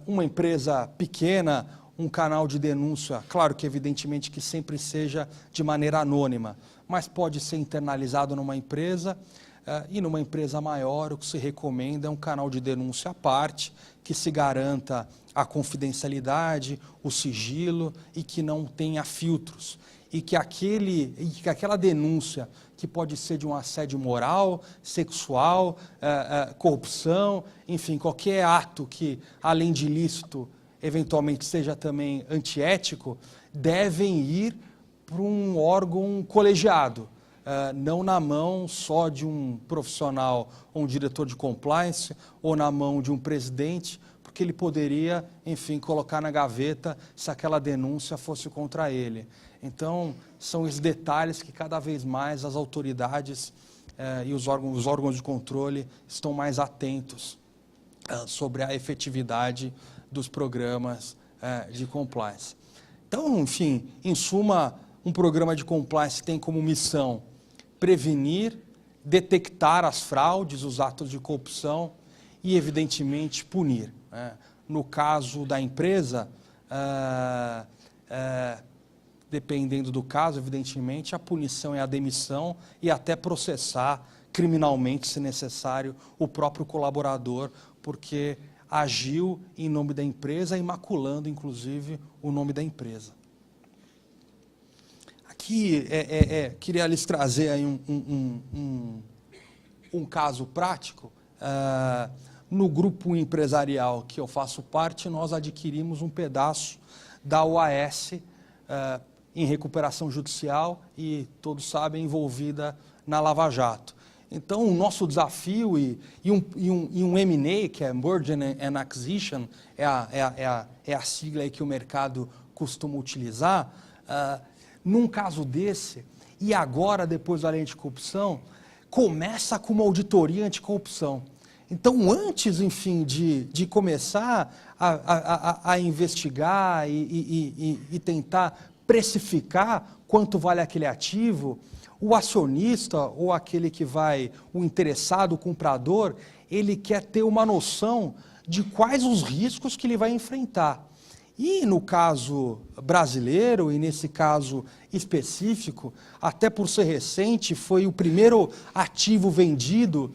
Speaker 3: Uma empresa pequena, um canal de denúncia, claro que evidentemente que sempre seja de maneira anônima, mas pode ser internalizado numa empresa, e numa empresa maior o que se recomenda é um canal de denúncia à parte, que se garanta a confidencialidade, o sigilo e que não tenha filtros. E que aquela denúncia, que pode ser de um assédio moral, sexual, corrupção, enfim, qualquer ato que, além de ilícito, eventualmente seja também antiético, devem ir para um órgão colegiado, não na mão só de um profissional ou um diretor de compliance, ou na mão de um presidente, porque ele poderia, enfim, colocar na gaveta se aquela denúncia fosse contra ele. Então, são esses detalhes que cada vez mais as autoridades e os órgãos de controle estão mais atentos sobre a efetividade dos programas de compliance. Então, enfim, em suma, um programa de compliance tem como missão prevenir, detectar as fraudes, os atos de corrupção e, evidentemente, punir, né? No caso da empresa, dependendo do caso, evidentemente, a punição é a demissão e até processar criminalmente, se necessário, o próprio colaborador, porque agiu em nome da empresa, imaculando, inclusive, o nome da empresa. Aqui, queria lhes trazer aí um caso prático. No grupo empresarial que eu faço parte, nós adquirimos um pedaço da OAS em recuperação judicial e, todos sabem, envolvida na Lava Jato. Então, o nosso desafio e um M&A, que é Merger and Acquisition, é a sigla aí que o mercado costuma utilizar, num caso desse, e agora, depois da lei anticorrupção, começa com uma auditoria anticorrupção. Então, antes, enfim, de começar a investigar e tentar precificar quanto vale aquele ativo, o acionista ou aquele que vai, o interessado, o comprador, ele quer ter uma noção de quais os riscos que ele vai enfrentar. E no caso brasileiro, e nesse caso específico, até por ser recente, foi o primeiro ativo vendido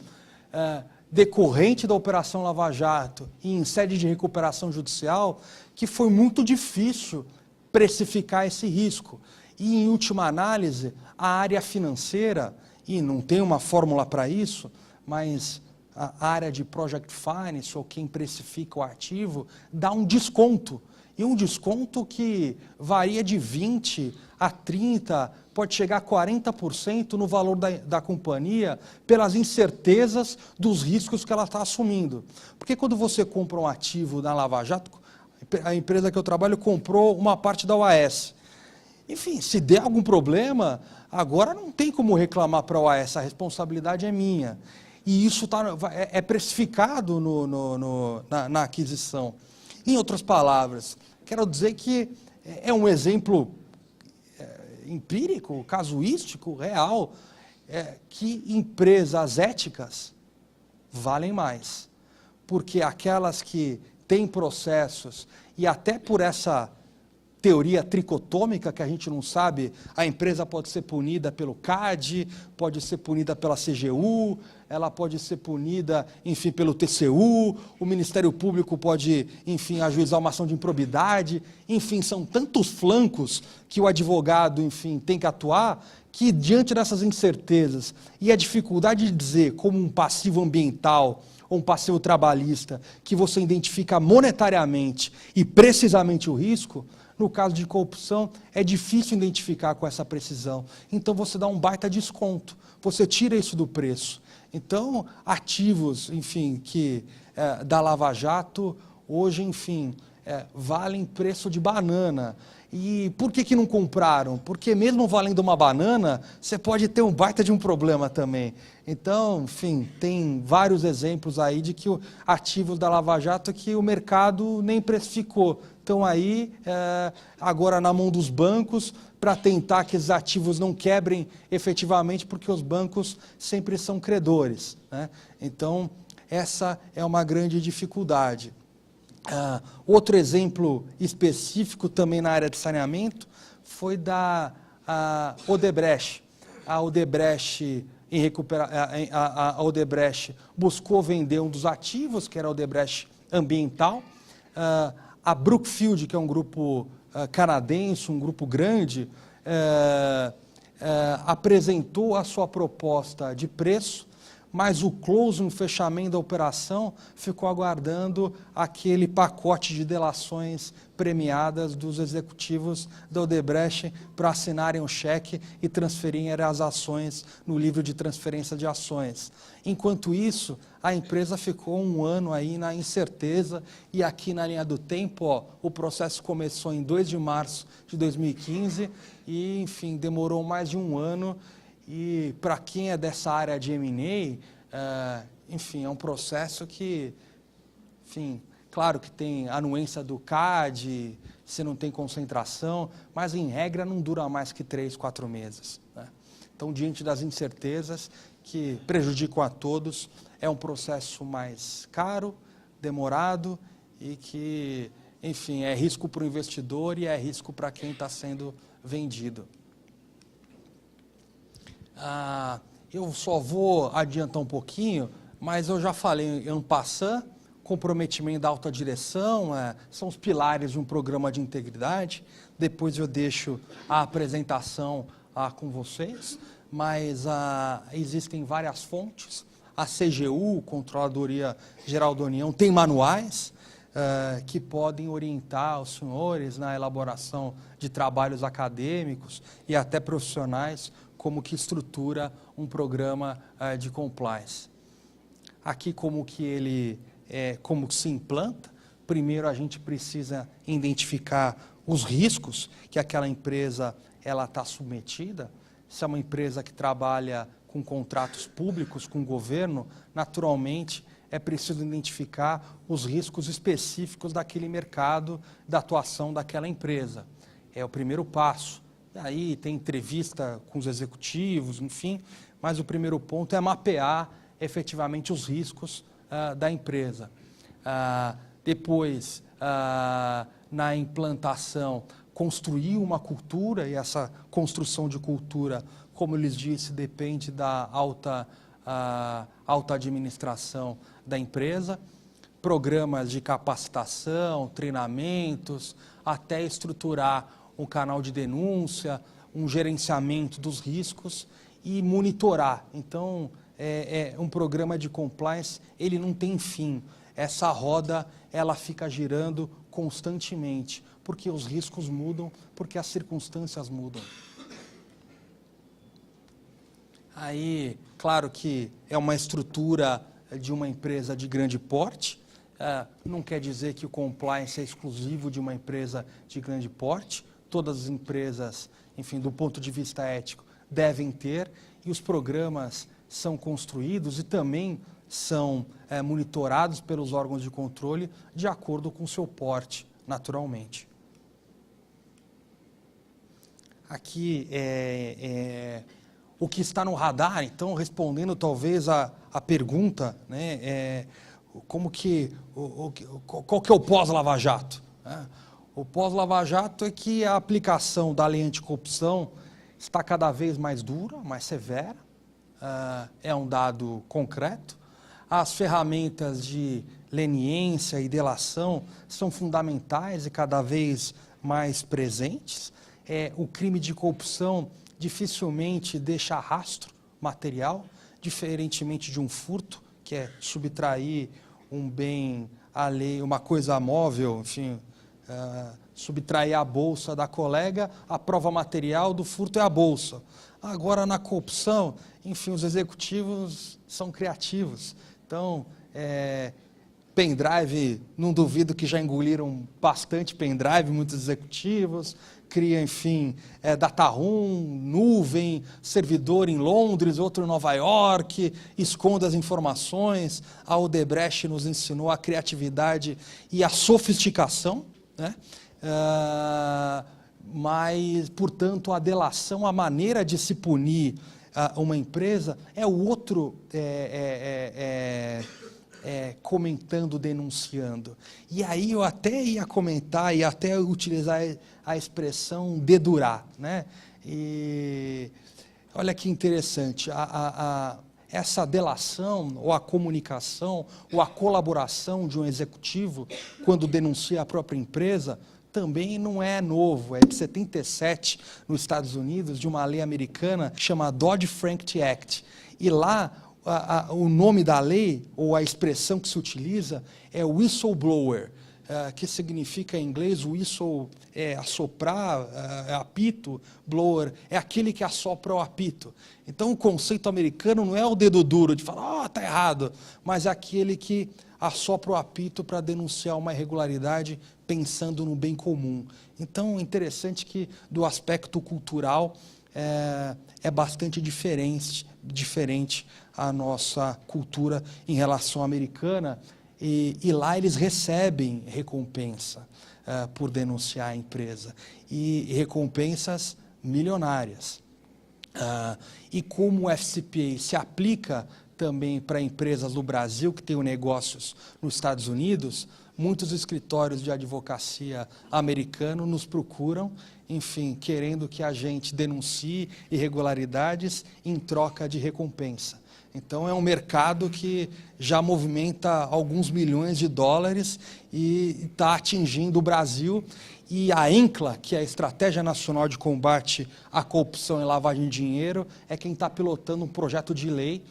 Speaker 3: decorrente da Operação Lava Jato e em sede de recuperação judicial, que foi muito difícil precificar esse risco. E, em última análise, a área financeira, e não tem uma fórmula para isso, mas a área de Project Finance, ou quem precifica o ativo, dá um desconto. E um desconto que varia de 20% a 30%, pode chegar a 40% no valor da companhia, pelas incertezas dos riscos que ela está assumindo. Porque quando você compra um ativo da Lava Jato, a empresa que eu trabalho comprou uma parte da OAS. Enfim, se der algum problema, agora não tem como reclamar para a OAS, a responsabilidade é minha. E isso é precificado na aquisição. Em outras palavras, quero dizer que é um exemplo empírico, casuístico, real, que empresas éticas valem mais. Porque aquelas que têm processos, e até por essa teoria tricotômica que a gente não sabe, a empresa pode ser punida pelo CAD, pode ser punida pela CGU, ela pode ser punida, enfim, pelo TCU, o Ministério Público pode, enfim, ajuizar uma ação de improbidade, enfim, são tantos flancos que o advogado, enfim, tem que atuar, que diante dessas incertezas e a dificuldade de dizer como um passivo ambiental ou um passivo trabalhista que você identifica monetariamente e precisamente o risco, no caso de corrupção, é difícil identificar com essa precisão. Então, você dá um baita desconto, você tira isso do preço. Então, ativos, enfim, da Lava Jato, hoje, enfim, valem preço de banana. E por que não compraram? Porque mesmo valendo uma banana, você pode ter um baita de um problema também. Então, enfim, tem vários exemplos aí de que ativos da Lava Jato que o mercado nem precificou. Estão aí, agora na mão dos bancos, para tentar que esses ativos não quebrem efetivamente, porque os bancos sempre são credores, né? Então, essa é uma grande dificuldade. Outro exemplo específico também na área de saneamento foi da Odebrecht. A Odebrecht, a Odebrecht buscou vender um dos ativos, que era a Odebrecht Ambiental. A Brookfield, que é um grupo canadense, um grupo grande, apresentou a sua proposta de preço, mas o closing, o fechamento da operação, ficou aguardando aquele pacote de delações premiadas dos executivos da Odebrecht para assinarem o cheque e transferirem as ações no livro de transferência de ações. Enquanto isso, a empresa ficou um ano aí na incerteza, e aqui na linha do tempo, o processo começou em 2 de março de 2015 e, enfim, demorou mais de um ano. E para quem é dessa área de M&A, enfim, é um processo que, enfim, claro que tem a anuência do CAD, você não tem concentração, mas em regra não dura mais que 3, 4 meses, né? Então, diante das incertezas que prejudicam a todos, é um processo mais caro, demorado e que, enfim, é risco para o investidor e é risco para quem está sendo vendido. Eu só vou adiantar um pouquinho, mas eu já falei en passant, comprometimento da alta direção, são os pilares de um programa de integridade. Depois eu deixo a apresentação com vocês, mas existem várias fontes. A CGU, Controladoria Geral da União, tem manuais que podem orientar os senhores na elaboração de trabalhos acadêmicos e até profissionais, como que estrutura um programa de compliance. Aqui como que se implanta. Primeiro a gente precisa identificar os riscos que aquela empresa está submetida. Se é uma empresa que trabalha com contratos públicos com o governo, naturalmente é preciso identificar os riscos específicos daquele mercado, da atuação daquela empresa. É o primeiro passo. Aí tem entrevista com os executivos, enfim, mas o primeiro ponto é mapear efetivamente os riscos da empresa. Depois, na implantação, construir uma cultura, e essa construção de cultura, como eu lhes disse, depende da alta administração da empresa, programas de capacitação, treinamentos, até estruturar um canal de denúncia, um gerenciamento dos riscos e monitorar. Então, um programa de compliance, ele não tem fim. Essa roda, ela fica girando constantemente, porque os riscos mudam, porque as circunstâncias mudam. Aí, claro que é uma estrutura de uma empresa de grande porte, não quer dizer que o compliance é exclusivo de uma empresa de grande porte. Todas as empresas, enfim, do ponto de vista ético, devem ter, e os programas são construídos e também são monitorados pelos órgãos de controle de acordo com o seu porte, naturalmente. Aqui o que está no radar, então, respondendo talvez a pergunta, né, qual que é o pós-Lava Jato? Né? O pós-Lava Jato é que a aplicação da lei anticorrupção está cada vez mais dura, mais severa, é um dado concreto. As ferramentas de leniência e delação são fundamentais e cada vez mais presentes. O crime de corrupção dificilmente deixa rastro material, diferentemente de um furto, que é subtrair um bem alheio, uma coisa móvel, enfim, subtrair a bolsa da colega, a prova material do furto é a bolsa. Agora, na corrupção, enfim, os executivos são criativos. Então, pendrive, não duvido que já engoliram bastante pendrive, muitos executivos, cria, enfim, data room, nuvem, servidor em Londres, outro em Nova York, esconde as informações. A Odebrecht nos ensinou a criatividade e a sofisticação, né? Mas, portanto, a delação, a maneira de se punir uma empresa é o outro comentando, denunciando. E aí eu até ia comentar e até utilizar a expressão dedurar, né? E olha que interessante, essa delação, ou a comunicação, ou a colaboração de um executivo quando denuncia a própria empresa, também não é novo, é de 77, nos Estados Unidos, de uma lei americana chamada Dodd-Frank Act. E lá, o nome da lei, ou a expressão que se utiliza, é whistleblower, que significa em inglês, whistle é assoprar, apito, blower é aquele que assopra o apito. Então, o conceito americano não é o dedo duro de falar, está errado, mas é aquele que assopra o apito para denunciar uma irregularidade pensando no bem comum. Então, é interessante que, do aspecto cultural, é bastante diferente a nossa cultura em relação à americana, e lá eles recebem recompensa por denunciar a empresa, e recompensas milionárias. E como o FCPA se aplica também para empresas no Brasil que têm negócios nos Estados Unidos, muitos escritórios de advocacia americanos nos procuram, enfim, querendo que a gente denuncie irregularidades em troca de recompensa. Então, é um mercado que já movimenta alguns milhões de dólares e está atingindo o Brasil. E a ENCLA, que é a Estratégia Nacional de Combate à Corrupção e Lavagem de Dinheiro, é quem está pilotando um projeto de lei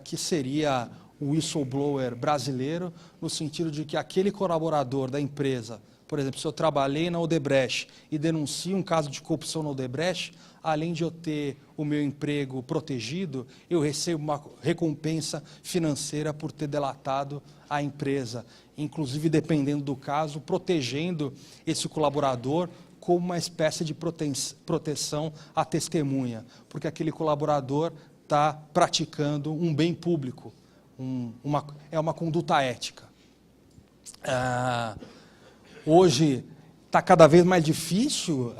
Speaker 3: que seria o whistleblower brasileiro, no sentido de que aquele colaborador da empresa, por exemplo, se eu trabalhei na Odebrecht e denuncio um caso de corrupção na Odebrecht, além de eu ter o meu emprego protegido, eu recebo uma recompensa financeira por ter delatado a empresa, inclusive, dependendo do caso, protegendo esse colaborador como uma espécie de proteção à testemunha, porque aquele colaborador está praticando um bem público, é uma conduta ética. Hoje está cada vez mais difícil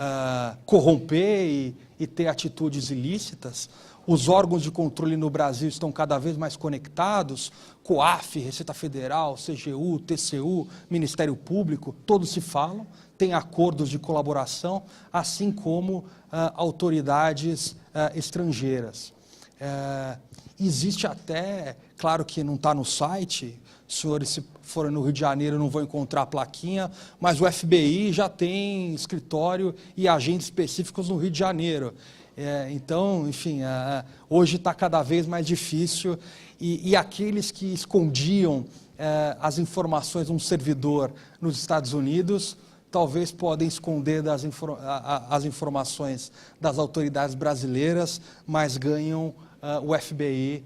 Speaker 3: corromper e ter atitudes ilícitas. Os órgãos de controle no Brasil estão cada vez mais conectados, COAF, Receita Federal, CGU, TCU, Ministério Público, todos se falam, têm acordos de colaboração, assim como autoridades estrangeiras. Existe até, claro que não está no site, senhores, se forem no Rio de Janeiro, não vão encontrar a plaquinha, mas o FBI já tem escritório e agentes específicos no Rio de Janeiro. Então, enfim, hoje está cada vez mais difícil, e aqueles que escondiam as informações de um servidor nos Estados Unidos, talvez podem esconder as informações das autoridades brasileiras, mas ganham o FBI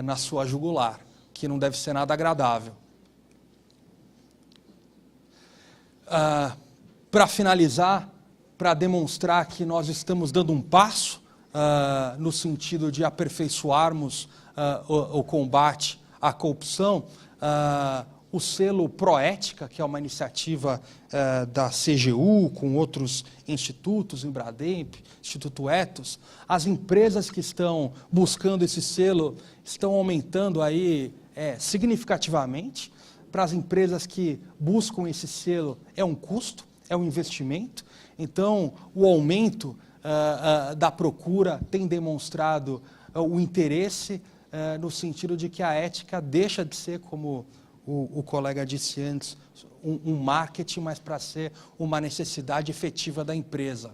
Speaker 3: na sua jugular, que não deve ser nada agradável. Para finalizar, para demonstrar que nós estamos dando um passo no sentido de aperfeiçoarmos o combate à corrupção, o selo Proética, que é uma iniciativa da CGU, com outros institutos, Embrademp, Instituto Ethos, as empresas que estão buscando esse selo estão aumentando aí significativamente. Para as empresas que buscam esse selo é um custo, é um investimento. Então, o aumento da procura tem demonstrado o interesse no sentido de que a ética deixa de ser, como o colega disse antes, um marketing, mas para ser uma necessidade efetiva da empresa.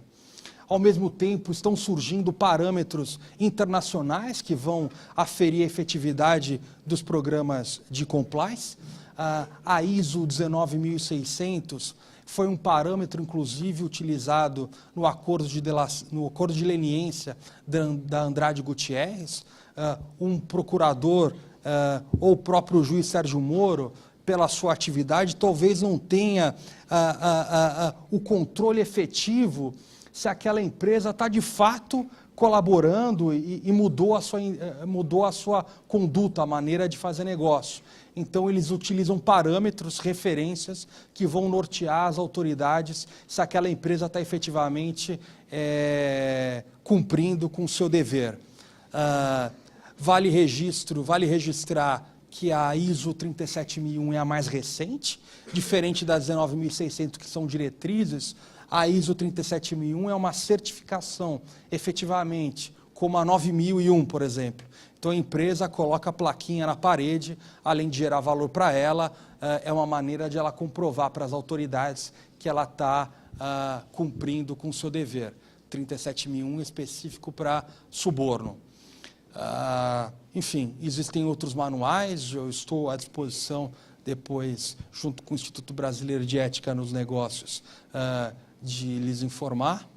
Speaker 3: Ao mesmo tempo, estão surgindo parâmetros internacionais que vão aferir a efetividade dos programas de compliance. A ISO 19600 foi um parâmetro, inclusive, utilizado no acordo de leniência da Andrade Gutierrez. Um procurador ou o próprio juiz Sérgio Moro, pela sua atividade, talvez não tenha o controle efetivo se aquela empresa está, de fato, colaborando e mudou a sua conduta, a maneira de fazer negócio. Então, eles utilizam parâmetros, referências, que vão nortear as autoridades se aquela empresa está efetivamente cumprindo com o seu dever. Vale registrar que a ISO 37001 é a mais recente, diferente da 19600, que são diretrizes. A ISO 37001 é uma certificação, efetivamente, como a 9001, por exemplo. Então, a empresa coloca a plaquinha na parede, além de gerar valor para ela, é uma maneira de ela comprovar para as autoridades que ela está cumprindo com o seu dever. 37001 específico para suborno. Enfim, existem outros manuais, eu estou à disposição depois, junto com o Instituto Brasileiro de Ética nos Negócios, de lhes informar.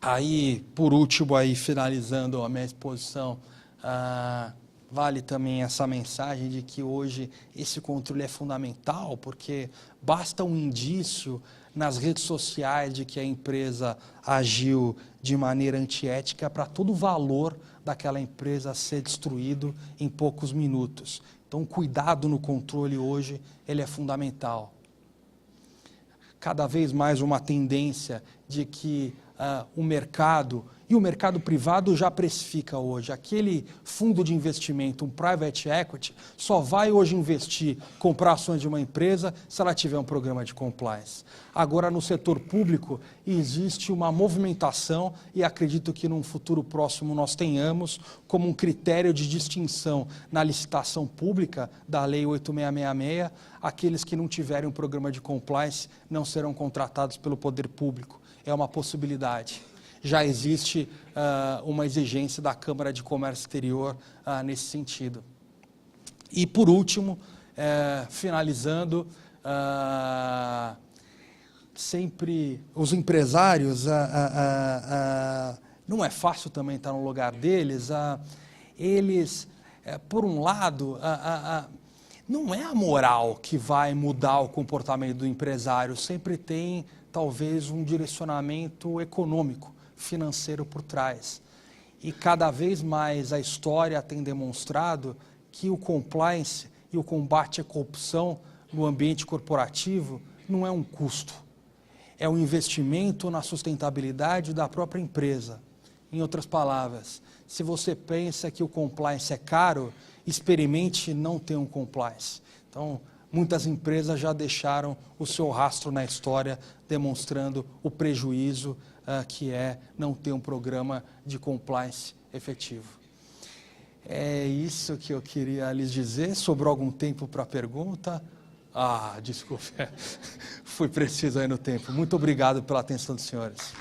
Speaker 3: Aí, por último, aí, finalizando a minha exposição, vale também essa mensagem de que hoje esse controle é fundamental, porque basta um indício nas redes sociais de que a empresa agiu de maneira antiética para todo o valor daquela empresa ser destruído em poucos minutos. Então, o cuidado no controle hoje, ele é fundamental. Cada vez mais uma tendência de que o mercado, e o mercado privado já precifica hoje, aquele fundo de investimento, um private equity, só vai hoje investir, comprar ações de uma empresa se ela tiver um programa de compliance. Agora, no setor público, existe uma movimentação, e acredito que num futuro próximo nós tenhamos, como um critério de distinção na licitação pública da Lei 8666, aqueles que não tiverem um programa de compliance não serão contratados pelo poder público. É uma possibilidade. Já existe uma exigência da Câmara de Comércio Exterior nesse sentido. E, por último, finalizando, sempre os empresários, não é fácil também estar no lugar deles, eles, por um lado, não é a moral que vai mudar o comportamento do empresário, sempre tem talvez um direcionamento econômico, financeiro por trás. E cada vez mais a história tem demonstrado que o compliance e o combate à corrupção no ambiente corporativo não é um custo, é um investimento na sustentabilidade da própria empresa. Em outras palavras, se você pensa que o compliance é caro, experimente não ter um compliance. Então, muitas empresas já deixaram o seu rastro na história, demonstrando o prejuízo que é não ter um programa de compliance efetivo. É isso que eu queria lhes dizer. Sobrou algum tempo para a pergunta? Desculpe, fui preciso aí no tempo. Muito obrigado pela atenção dos senhores.